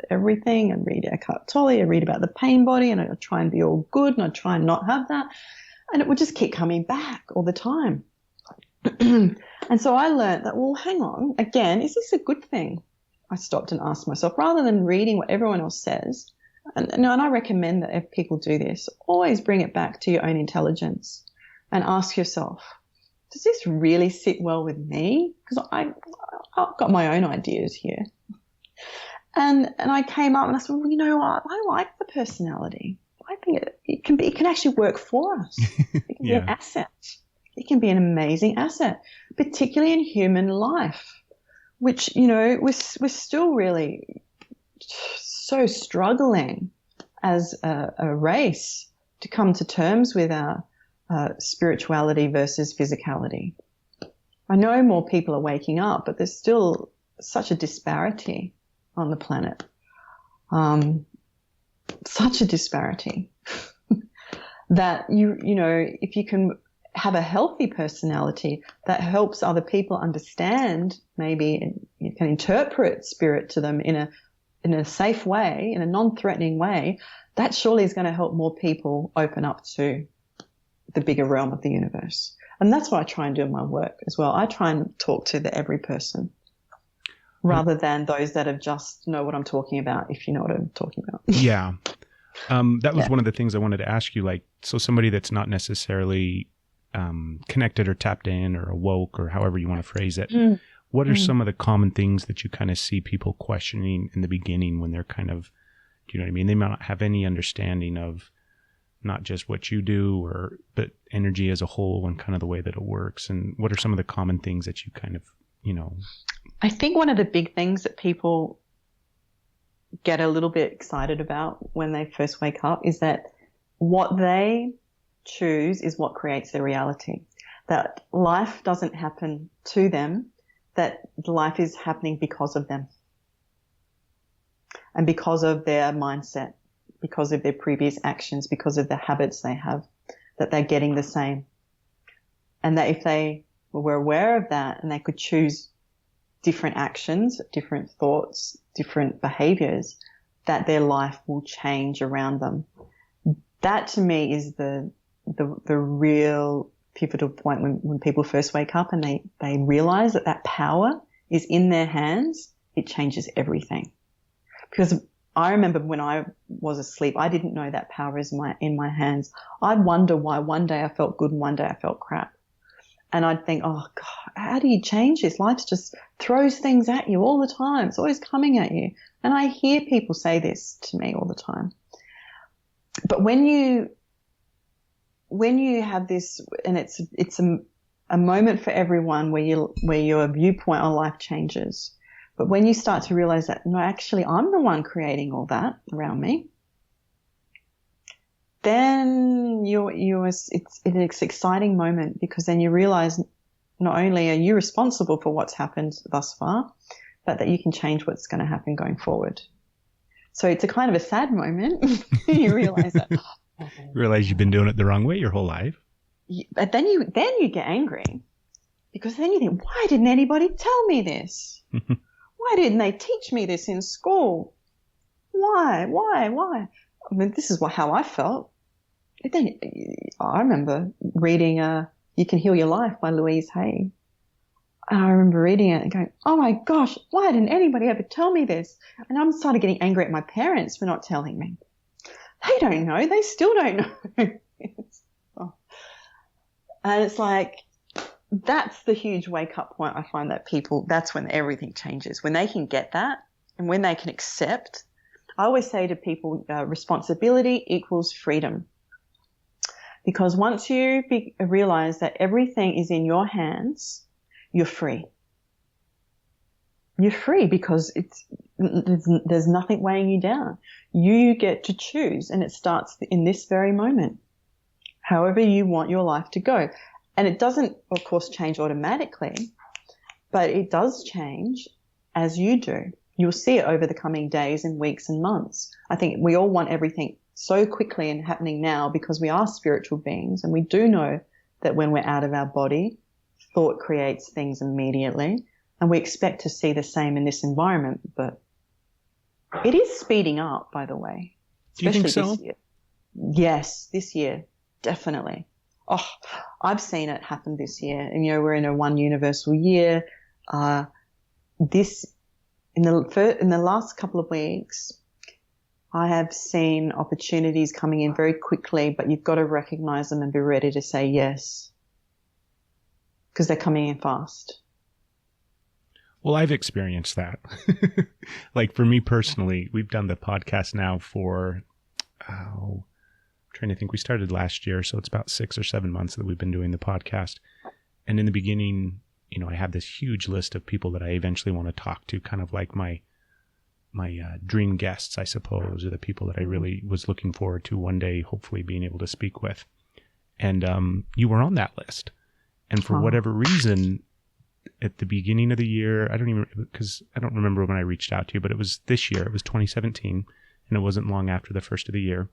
everything, and read Eckhart Tolle, I'd read about the pain body, and I'd try and be all good, and I'd try and not have that. And it would just keep coming back all the time. And so I learned that, well, hang on, again, is this a good thing? I stopped and asked myself, rather than reading what everyone else says, and I recommend that if people do this, always bring it back to your own intelligence and ask yourself, does this really sit well with me? Because I've got my own ideas here. And I came up and I said, well, you know what? I like the personality. I think it can actually work for us. It can be an asset. It can be an amazing asset, particularly in human life, which, we're still really so struggling as a race to come to terms with our spirituality versus physicality. I know more people are waking up, but there's still such a disparity on the planet. Such a disparity that you know, if you can have a healthy personality that helps other people understand, maybe you can interpret spirit to them in a safe way, in a non-threatening way, that surely is going to help more people open up to the bigger realm of the universe. And that's what I try and do in my work as well. I try and talk to every person rather than those that have just know what I'm talking about, if you know what I'm talking about. Yeah. That was one of the things I wanted to ask you, like, so somebody that's not necessarily connected or tapped in or awoke or however you want to phrase it, what are some of the common things that you kind of see people questioning in the beginning when they're kind of, do you know what I mean? They might not have any understanding of not just what you do, but energy as a whole and kind of the way that it works. And what are some of the common things that you kind of, you know? I think one of the big things that people get a little bit excited about when they first wake up is that what they choose is what creates their reality. That life doesn't happen to them, that life is happening because of them and because of their mindset, because of their previous actions, because of the habits they have, that they're getting the same. And that if they were aware of that and they could choose different actions, different thoughts, different behaviors, that their life will change around them. That to me is the real pivotal point when people first wake up and they realize that power is in their hands. It changes everything. Because I remember when I was asleep, I didn't know that power is in my hands. I'd wonder why one day I felt good and one day I felt crap. And I'd think, oh God, how do you change this? Life just throws things at you all the time. It's always coming at you. And I hear people say this to me all the time. But when you have this, and it's a moment for everyone where your viewpoint on life changes. But when you start to realize that, no, actually I'm the one creating all that around me, then it's an exciting moment, because then you realize not only are you responsible for what's happened thus far, but that you can change what's going to happen going forward. So it's a kind of a sad moment. You realize that. You realize you've been doing it the wrong way your whole life. But then you get angry, because then you think, why didn't anybody tell me this? Why didn't they teach me this in school? Why? I mean, this is how I felt. But then I remember reading You Can Heal Your Life by Louise Hay. And I remember reading it and going, oh my gosh, why didn't anybody ever tell me this? And I started getting angry at my parents for not telling me. They don't know. They still don't know. And it's like, that's the huge wake up point. I find that that's when everything changes. When they can get that and when they can accept. I always say to people, responsibility equals freedom. Because once you realize that everything is in your hands, you're free. You're free because there's nothing weighing you down. You get to choose, and it starts in this very moment, however you want your life to go. And it doesn't, of course, change automatically, but it does change as you do. You'll see it over the coming days and weeks and months. I think we all want everything so quickly and happening now because we are spiritual beings, and we do know that when we're out of our body, thought creates things immediately, and we expect to see the same in this environment, but it is speeding up, by the way. Do you think so? This year. Yes, this year, definitely. Oh, I've seen it happen this year. And, we're in a one universal year. In the last couple of weeks, I have seen opportunities coming in very quickly, but you've got to recognize them and be ready to say yes, because they're coming in fast. Well, I've experienced that. Like for me personally, we've done the podcast now for, I'm trying to think, we started last year. So it's about 6 or 7 months that we've been doing the podcast. And in the beginning, I have this huge list of people that I eventually want to talk to, kind of like my dream guests, I suppose, or the people that I really was looking forward to one day, hopefully being able to speak with. And you were on that list. And for whatever reason, at the beginning of the year, I don't remember when I reached out to you, but it was this year. It was 2017, and it wasn't long after the first of the year.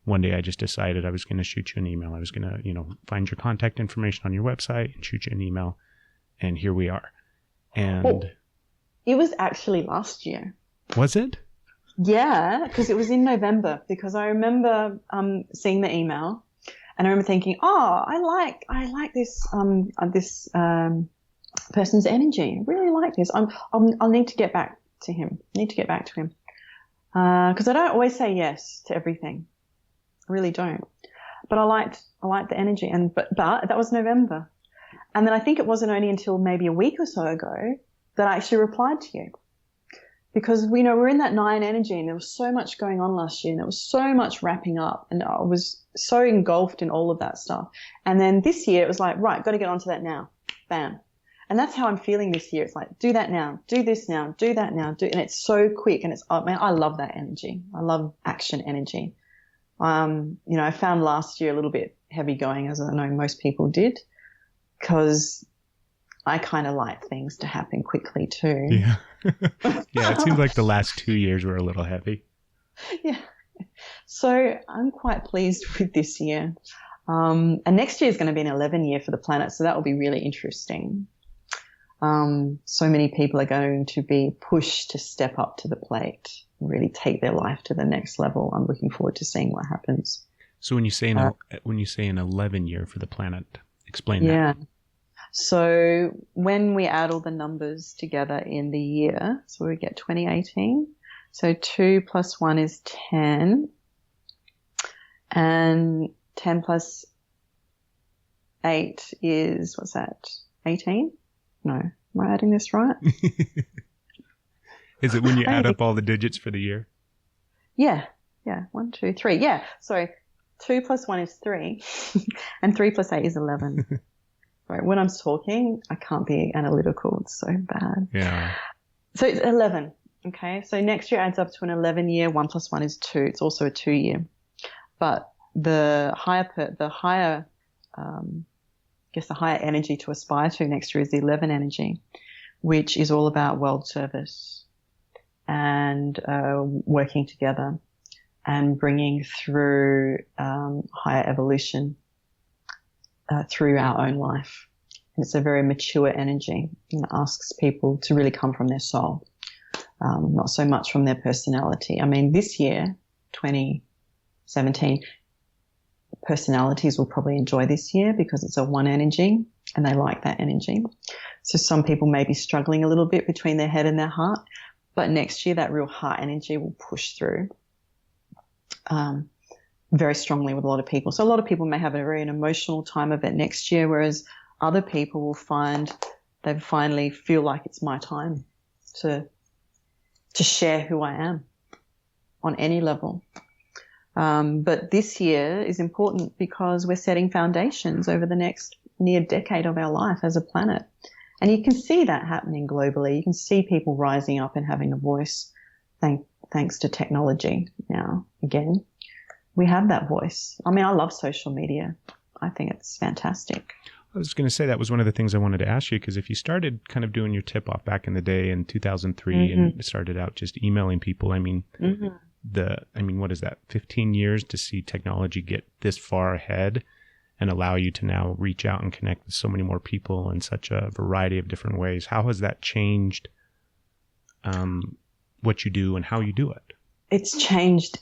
One day I just decided I was going to shoot you an email. I was going to, find your contact information on your website and shoot you an email. And here we are. And it was actually last year. Was it? Yeah, because it was in November. Because I remember seeing the email, and I remember thinking, I like this person's energy. I really like this. I'll need to get back to him. Because I don't always say yes to everything. I really don't. But I liked the energy, but that was November. And then I think it wasn't only until maybe a week or so ago that I actually replied to you. Because we're in that 9 energy, and there was so much going on last year, and there was so much wrapping up, and I was so engulfed in all of that stuff. And then this year it was like, right, got to get onto that now. Bam. And that's how I'm feeling this year. It's like, do that now, do this now, do that now, and it's so quick. And I love that energy. I love action energy. I found last year a little bit heavy going, as I know most people did, because I kind of like things to happen quickly too. Yeah. Yeah, it seems like the last 2 years were a little heavy. Yeah. So I'm quite pleased with this year. And next year is going to be an 11 year for the planet, so that will be really interesting. So many people are going to be pushed to step up to the plate, really take their life to the next level. I'm looking forward to seeing what happens. So when you say an 11 year for the planet, explain that. Yeah. So when we add all the numbers together in the year, so we get 2018. So 2 plus 1 is 10. And 10 plus 8 is, what's that, 18? No. Am I adding this right? Is it when you add up all the digits for the year? Yeah. 1, 2, 3. Yeah. So 2 plus 1 is 3. And 3 plus 8 is 11. Right. When I'm talking, I can't be analytical. It's so bad. Yeah. So it's 11. Okay. So next year adds up to an 11 year. 1 plus 1 is 2. It's also a 2 year. But the higher energy to aspire to next year is the 11 energy, which is all about world service and working together and bringing through higher evolution through our own life. And it's a very mature energy, and it asks people to really come from their soul, not so much from their personality. I mean, this year, 2017, personalities will probably enjoy this year because it's a 1 energy and they like that energy. So some people may be struggling a little bit between their head and their heart, but next year that real heart energy will push through very strongly with a lot of people. So a lot of people may have an emotional time of it next year, whereas other people will find they finally feel like it's my time to share who I am on any level. But this year is important because we're setting foundations over the next near decade of our life as a planet. And you can see that happening globally. You can see people rising up and having a voice thanks to technology now. Again, we have that voice. I mean, I love social media. I think it's fantastic. I was going to say that was one of the things I wanted to ask you, because if you started kind of doing your tip-off back in the day in 2003 and started out just emailing people, I mean, what is that, 15 years to see technology get this far ahead and allow you to now reach out and connect with so many more people in such a variety of different ways. How has that changed what you do and how you do it? It's changed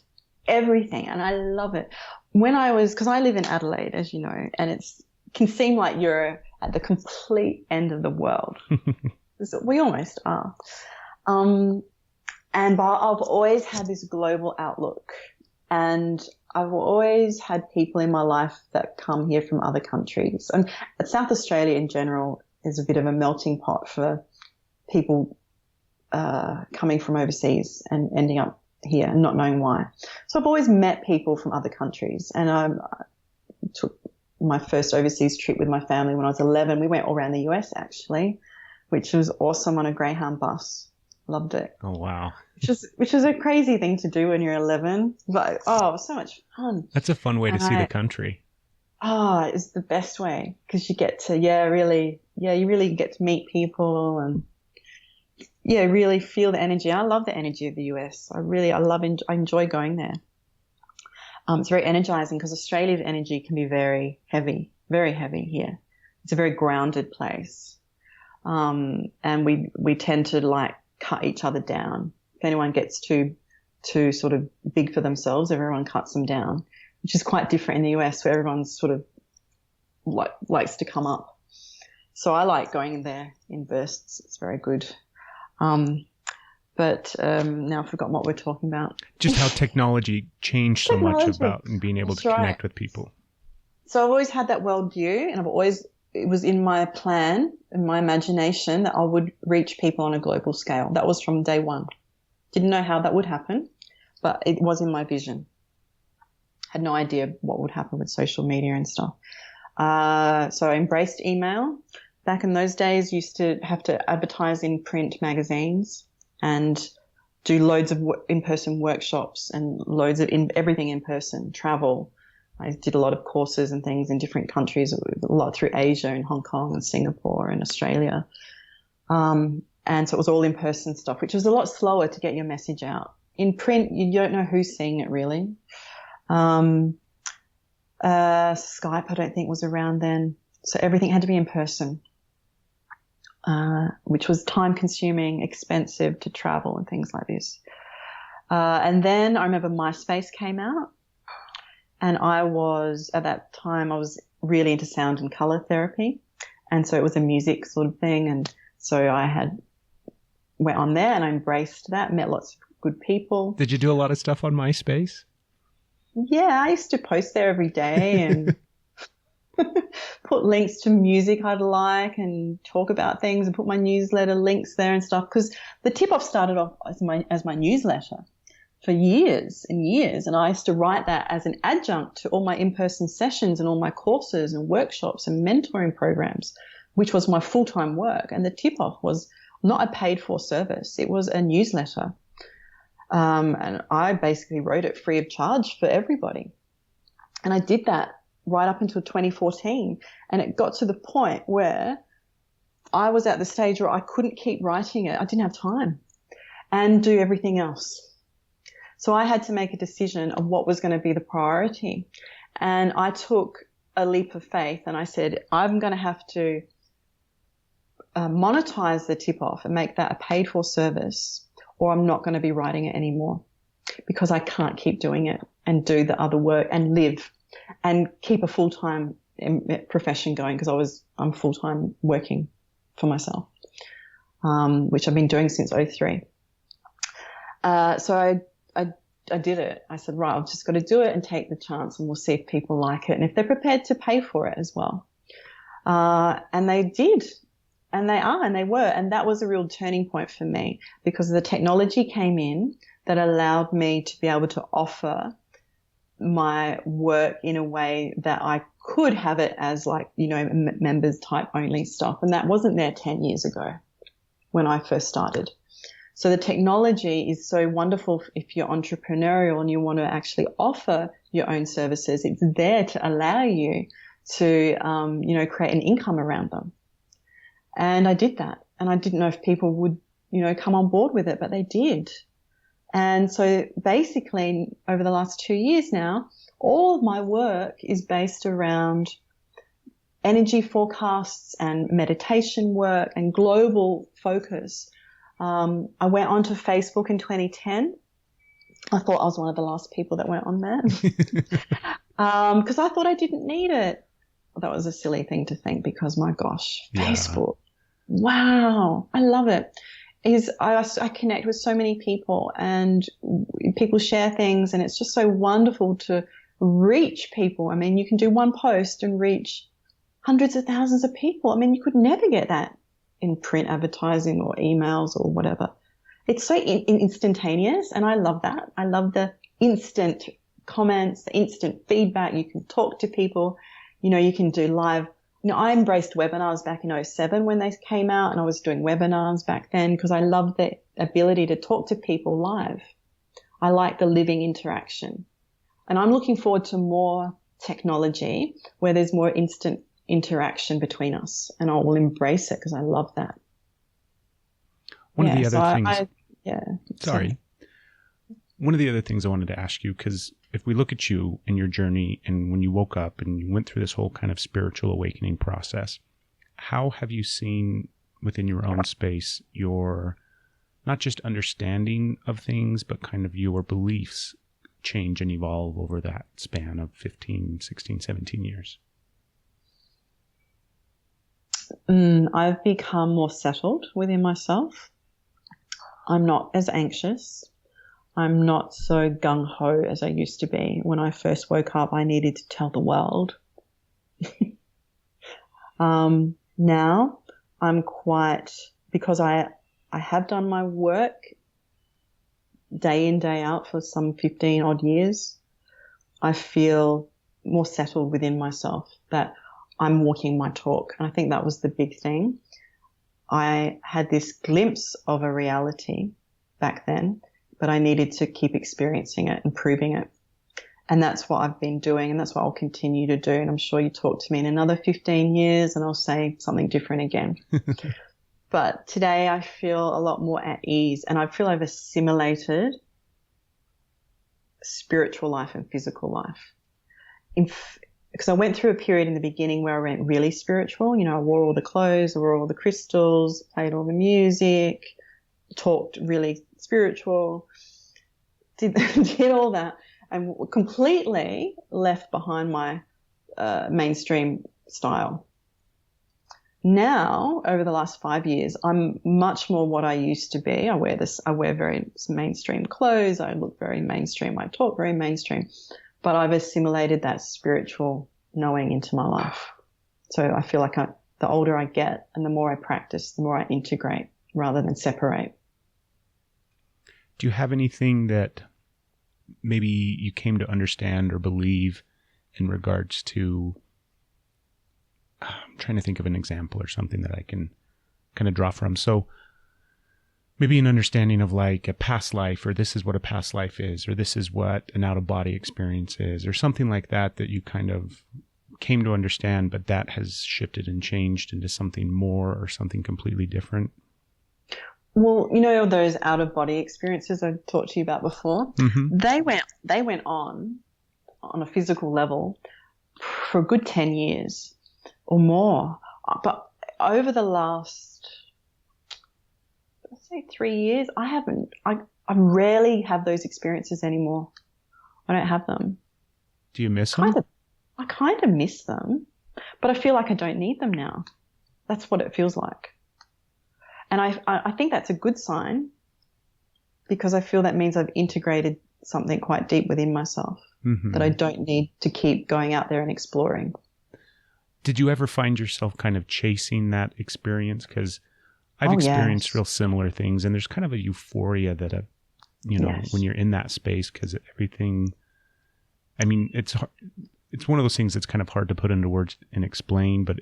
everything, and I love it. Because I live in Adelaide, as you know, and it can seem like you're at the complete end of the world. We almost are. But I've always had this global outlook, and I've always had people in my life that come here from other countries. And South Australia in general is a bit of a melting pot for people coming from overseas and ending up here and not knowing why. So I've always met people from other countries, and I took my first overseas trip with my family when I was 11. We went all around the US actually, which was awesome on a Greyhound bus. Loved it. Oh, wow. Which is a crazy thing to do when you're 11. But, it was so much fun. That's a fun way to see the country. It's the best way because you get to, you really get to meet people and, really feel the energy. I love the energy of the US. I enjoy going there. It's very energizing because Australia's energy can be very heavy here. It's a very grounded place. And we tend to like cut each other down. If anyone gets too sort of big for themselves, everyone cuts them down, which is quite different in the US where everyone sort of likes to come up. So I like going there in bursts. It's very good. But now I've forgotten what we're talking about. Just how technology changed so much about being able to connect with people. So I've always had that worldview, and it was in my plan, in my imagination, that I would reach people on a global scale. That was from day one. Didn't know how that would happen, but it was in my vision. Had no idea what would happen with social media and stuff. So I embraced email. Back in those days, used to have to advertise in print magazines and do loads of in-person workshops and loads of everything in person, travel. I did a lot of courses and things in different countries, a lot through Asia and Hong Kong and Singapore and Australia. And so it was all in-person stuff, which was a lot slower to get your message out. In print, you don't know who's seeing it really. Skype, I don't think was around then. So everything had to be in person, which was time consuming, expensive to travel and things like this. And then I remember MySpace came out. And at that time, I was really into sound and color therapy. And so it was a music sort of thing. And so I went on there and I embraced that, met lots of good people. Did you do a lot of stuff on MySpace? Yeah, I used to post there every day and put links to music I'd like and talk about things and put my newsletter links there and stuff. Because the tip-off started off as my newsletter for years and years. And I used to write that as an adjunct to all my in-person sessions and all my courses and workshops and mentoring programs, which was my full-time work. And the tip-off was not a paid-for service. It was a newsletter. And I basically wrote it free of charge for everybody. And I did that right up until 2014. And it got to the point where I was at the stage where I couldn't keep writing it. I didn't have time and do everything else. So I had to make a decision of what was going to be the priority. And I took a leap of faith and I said, I'm going to have to monetize the tip-off and make that a paid-for service, or I'm not going to be writing it anymore because I can't keep doing it and do the other work and live and keep a full-time profession going because I'm full-time working for myself, which I've been doing since 2003. So I did it. I said, right, I've just got to do it and take the chance and we'll see if people like it and if they're prepared to pay for it as well. And they did. And they are, and they were. And that was a real turning point for me because the technology came in that allowed me to be able to offer my work in a way that I could have it as members type only stuff. And that wasn't there 10 years ago when I first started. So the technology is so wonderful if you're entrepreneurial and you want to actually offer your own services. It's there to allow you to, create an income around them. And I did that. And I didn't know if people would, come on board with it, but they did. And so basically over the last 2 years now, all of my work is based around energy forecasts and meditation work and global focus. I went onto Facebook in 2010. I thought I was one of the last people that went on there because I thought I didn't need it. That was a silly thing to think because, my gosh, Facebook. Wow, I love it. I connect with so many people and people share things and it's just so wonderful to reach people. I mean, you can do one post and reach hundreds of thousands of people. I mean, you could never get that in print advertising or emails or whatever. It's so instantaneous and I love that. I love the instant comments, the instant feedback. You can talk to people. You can do live I embraced webinars back in 2007 when they came out, and I was doing webinars back then because I loved the ability to talk to people live. I like the living interaction. And I'm looking forward to more technology where there's more instant interaction between us, and I will embrace it because I love that. One of the other things. Sorry. One of the other things I wanted to ask you, because if we look at you and your journey and when you woke up and you went through this whole kind of spiritual awakening process, how have you seen within your own space your not just understanding of things, but kind of your beliefs change and evolve over that span of 15, 16, 17 years? I've become more settled within myself. I'm not as anxious. I'm not so gung-ho as I used to be. When I first woke up, I needed to tell the world. Now I'm quite, because I have done my work day in, day out for some 15 odd years, I feel more settled within myself that I'm walking my talk. And I think that was the big thing. I had this glimpse of a reality back then, but I needed to keep experiencing it and proving it. And that's what I've been doing, and that's what I'll continue to do. And I'm sure you talk to me in another 15 years and I'll say something different again. But today I feel a lot more at ease, and I feel I've assimilated spiritual life and physical life. Because I went through a period in the beginning where I went really spiritual. You know, I wore all the clothes, I wore all the crystals, played all the music, talked really spiritual, did all that, and completely left behind my mainstream style. Now, over the last 5 years, I'm much more what I used to be. I wear very mainstream clothes. I look very mainstream. I talk very mainstream, but I've assimilated that spiritual knowing into my life. So I feel like the older I get and the more I practice, the more I integrate rather than separate. Do you have anything that maybe you came to understand or believe in regards to, I'm trying to think of an example or something that I can kind of draw from. So maybe an understanding of like a past life, or this is what a past life is, or this is what an out-of-body experience is, or something like that you kind of came to understand, but that has shifted and changed into something more or something completely different. Well, you know, those out-of-body experiences I talked to you about before, they went on a physical level for a good 10 years or more. But over the last, let's say 3 years, I rarely have those experiences anymore. I don't have them. Do you miss them? I kind of miss them, but I feel like I don't need them now. That's what it feels like. And I think that's a good sign, because I feel that means I've integrated something quite deep within myself that I don't need to keep going out there and exploring. Did you ever find yourself kind of chasing that experience? Because I've experienced real similar things, and there's kind of a euphoria that, when you're in that space, because everything, I mean, it's hard. It's one of those things that's kind of hard to put into words and explain, but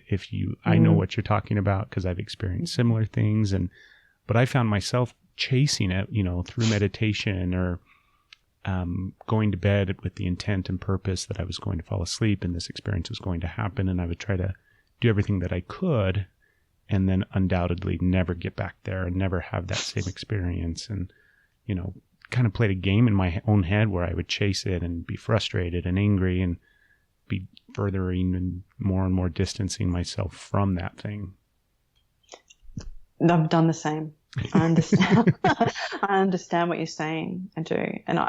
I know what you're talking about because I've experienced similar things, but I found myself chasing it, through meditation or going to bed with the intent and purpose that I was going to fall asleep and this experience was going to happen, and I would try to do everything that I could, and then undoubtedly never get back there and never have that same experience, and kind of played a game in my own head where I would chase it and be frustrated and angry and be furthering and more distancing myself from that thing. I've done the same. I understand. I understand what you're saying. I do. And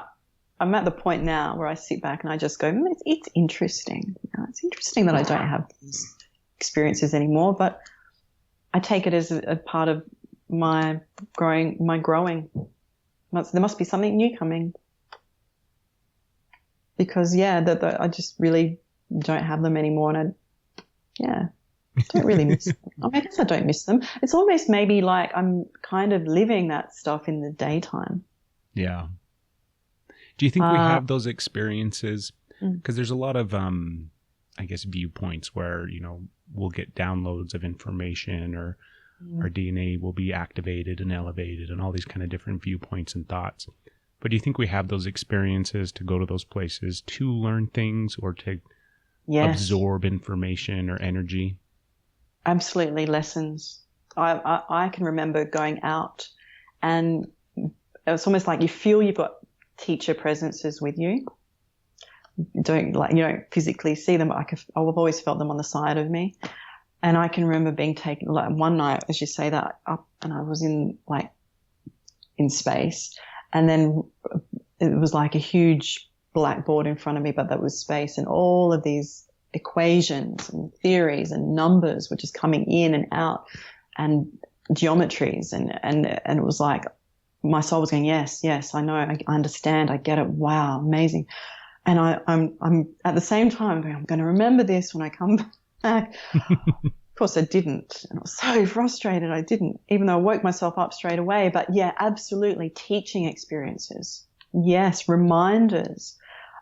I'm at the point now where I sit back and I just go, it's interesting. It's interesting that I don't have these experiences anymore, but I take it as a part of my growing. There must be something new coming. Because, I just really don't have them anymore, and I don't really miss them. I guess I don't miss them. It's almost maybe like I'm kind of living that stuff in the daytime. Yeah. Do you think we have those experiences? Because there's a lot of, I I guess, viewpoints where, we'll get downloads of information, or our DNA will be activated and elevated, and all these kind of different viewpoints and thoughts. But do you think we have those experiences to go to those places to learn things, or to absorb information or energy? Absolutely, lessons. I can remember going out, and it's almost like you feel you've got teacher presences with you. You don't physically see them. I've always felt them on the side of me. And I can remember being taken, like one night, as you say that, up, and I was in space. And then it was like a huge blackboard in front of me, but that was space, and all of these equations and theories and numbers were just coming in and out, and geometries, and it was like my soul was going, yes, I know, I understand, I get it, wow, amazing. And I'm at the same time going, I'm going to remember this when I come back. Of course I didn't, and I was so frustrated I didn't, even though I woke myself up straight away. But yeah, absolutely, teaching experiences, yes, reminders.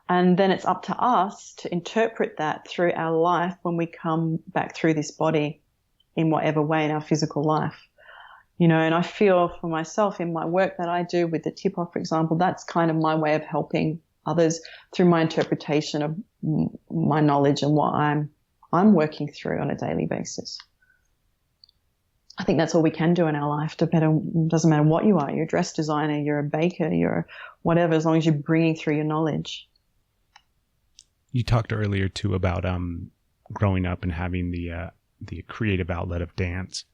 And then it's up to us to interpret that through our life when we come back through this body in whatever way in our physical life. And I feel for myself in my work that I do with the tip-off, for example, that's kind of my way of helping others through my interpretation of my knowledge and what I'm working through on a daily basis. I think that's all we can do in our life. Doesn't matter what you are. You're a dress designer, you're a baker, you're whatever, as long as you're bringing through your knowledge. You talked earlier too about growing up and having the creative outlet of dance.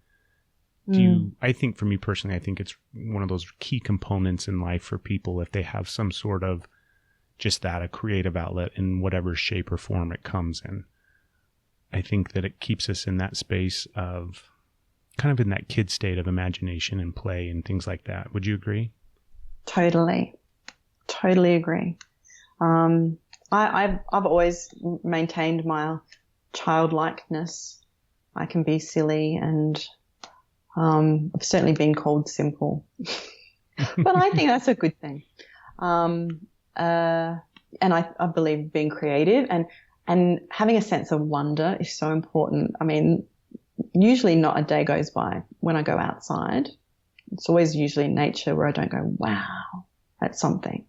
I think for me personally, I think it's one of those key components in life for people if they have some sort of just that, a creative outlet in whatever shape or form it comes in. I think that it keeps us in that space of kind of in that kid state of imagination and play and things like that. Would you agree? Totally agree. I've always maintained my childlikeness. I can be silly, and I've certainly been called simple, but I think that's a good thing. And I believe being creative and having a sense of wonder is so important. I mean, usually not a day goes by when I go outside. It's always usually in nature where I don't go, wow, that's something.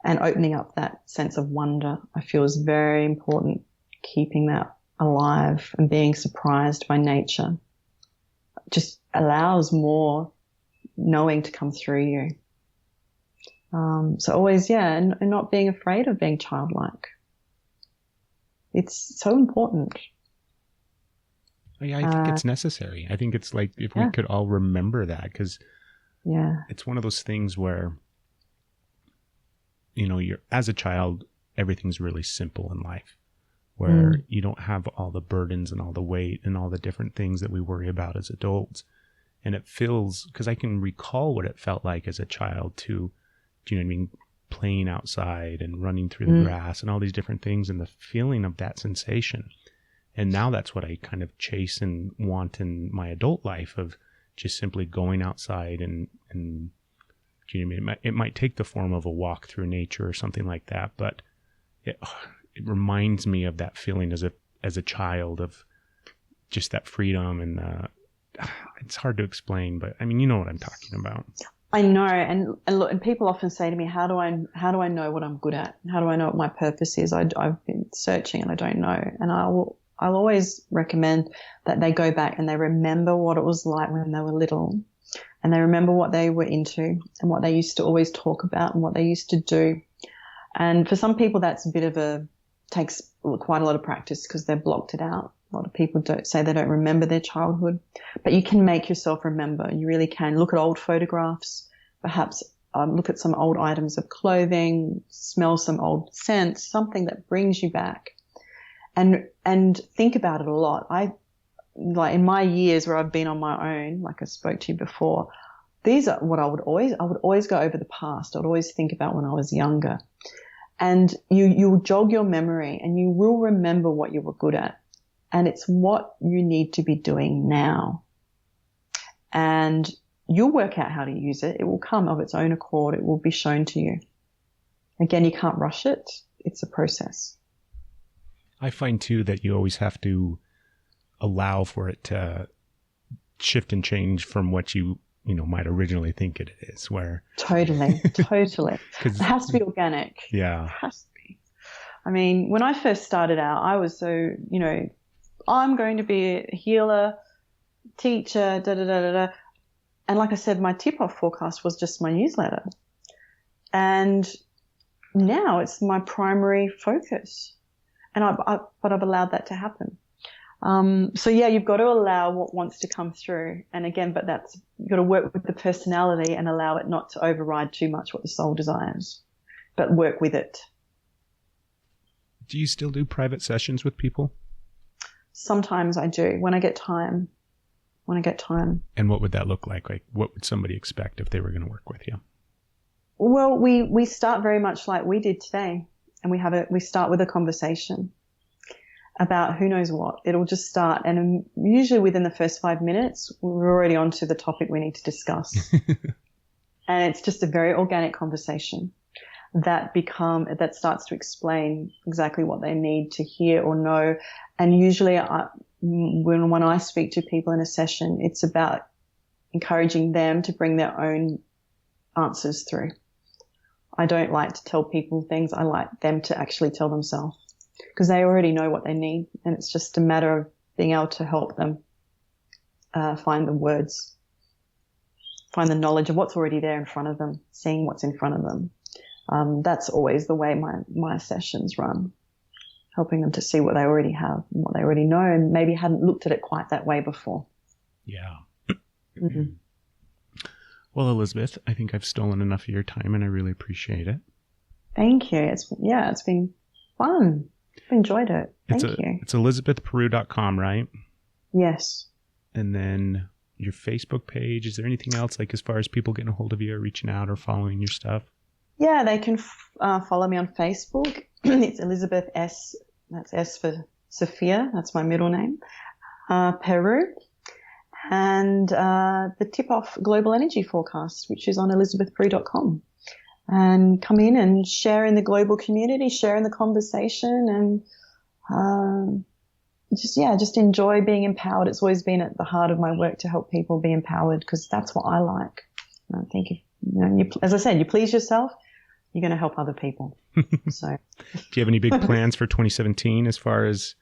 And opening up that sense of wonder, I feel, is very important, keeping that alive and being surprised by nature. Just allows more knowing to come through you. So always, and not being afraid of being childlike. It's so important. Yeah, I think it's necessary. I think it's like if we could all remember that, because it's one of those things where, you're, as a child, everything's really simple in life, where you don't have all the burdens and all the weight and all the different things that we worry about as adults. And it feels, because I can recall what it felt like as a child to, do you know what I mean, playing outside and running through the grass and all these different things, and the feeling of that sensation. And now that's what I kind of chase and want in my adult life, of just simply going outside and do you know what I mean? It might take the form of a walk through nature or something like that, but it reminds me of that feeling as a child, of just that freedom, and it's hard to explain, but I mean, you know what I'm talking about. I know, and look, and people often say to me, how do I know what I'm good at? How do I know what my purpose is? I've been searching and I don't know. And I'll always recommend that they go back and they remember what it was like when they were little, and they remember what they were into and what they used to always talk about and what they used to do. And for some people, that's takes quite a lot of practice because they've blocked it out. A lot of people don't say they don't remember their childhood, but you can make yourself remember. You really can. Look at old photographs, perhaps look at some old items of clothing, smell some old scents, something that brings you back, and think about it a lot. Like in my years where I've been on my own, like I spoke to you before, these are what I would always go over the past. I would always think about when I was younger, and you'll jog your memory and you will remember what you were good at. And it's what you need to be doing now. And you'll work out how to use it. It will come of its own accord. It will be shown to you. Again, you can't rush it. It's a process. I find too that you always have to allow for it to shift and change from what you might originally think it is, where Totally. It has to be organic. Yeah. It has to be. I mean, when I first started out, I was so, I'm going to be a healer, teacher, da-da-da-da-da. And like I said, my tip-off forecast was just my newsletter. And now it's my primary focus. But I've allowed that to happen. So yeah, you've got to allow what wants to come through. And again, but you've got to work with the personality and allow it not to override too much what the soul desires, but work with it. Do you still do private sessions with people? Sometimes I do when I get time. And what would that look like? Like, what would somebody expect if they were going to work with you? Well, we start very much like we did today, and we start with a conversation about who knows what. It'll just start, and usually within the first 5 minutes, we're already on to the topic we need to discuss. And it's just a very organic conversation that starts to explain exactly what they need to hear or know. And usually when I speak to people in a session, it's about encouraging them to bring their own answers through. I don't like to tell people things. I like them to actually tell themselves, because they already know what they need, and it's just a matter of being able to help them find the words, find the knowledge of what's already there in front of them, seeing what's in front of them. That's always the way my sessions run, helping them to see what they already have and what they already know, and maybe hadn't looked at it quite that way before. Yeah. Mm-hmm. Well, Elizabeth, I think I've stolen enough of your time, and I really appreciate it. Thank you. It's been fun. I've enjoyed it. Thank you. It's elizabethperu.com, right? Yes. And then your Facebook page. Is there anything else, like as far as people getting a hold of you or reaching out or following your stuff? Yeah, they can follow me on Facebook. It's Elizabeth S. That's S for Sophia. That's my middle name. Peru. And the tip-off Global Energy Forecast, which is on elizabethperu.com. And come in and share in the global community, share in the conversation, and just enjoy being empowered. It's always been at the heart of my work to help people be empowered, because that's what I like. And I think if as I said, you please yourself, you're going to help other people. So, do you have any big plans for 2017 as far as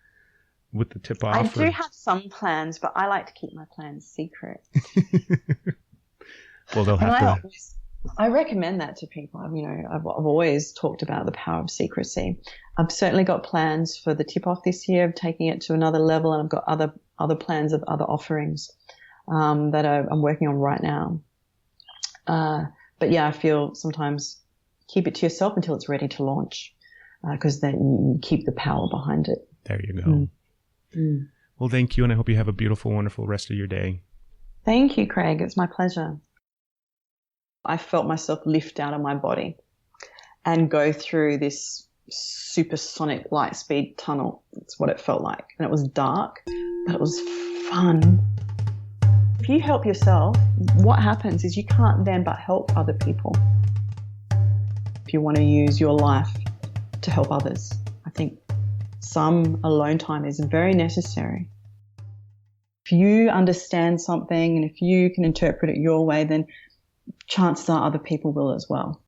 with the tip off? I do have some plans, but I like to keep my plans secret. Well, they'll have to. I recommend that to people. I've always talked about the power of secrecy. I've certainly got plans for the tip-off this year of taking it to another level, and I've got other plans of other offerings that I'm working on right now. But yeah, I feel sometimes keep it to yourself until it's ready to launch, because then you keep the power behind it. There you go. Mm. Well, thank you, and I hope you have a beautiful, wonderful rest of your day. Thank you, Craig. It's my pleasure. I felt myself lift out of my body and go through this supersonic light speed tunnel. That's what it felt like. And it was dark, but it was fun. If you help yourself, what happens is you can't then but help other people. If you want to use your life to help others, I think some alone time is very necessary. If you understand something and if you can interpret it your way, then chances are other people will as well.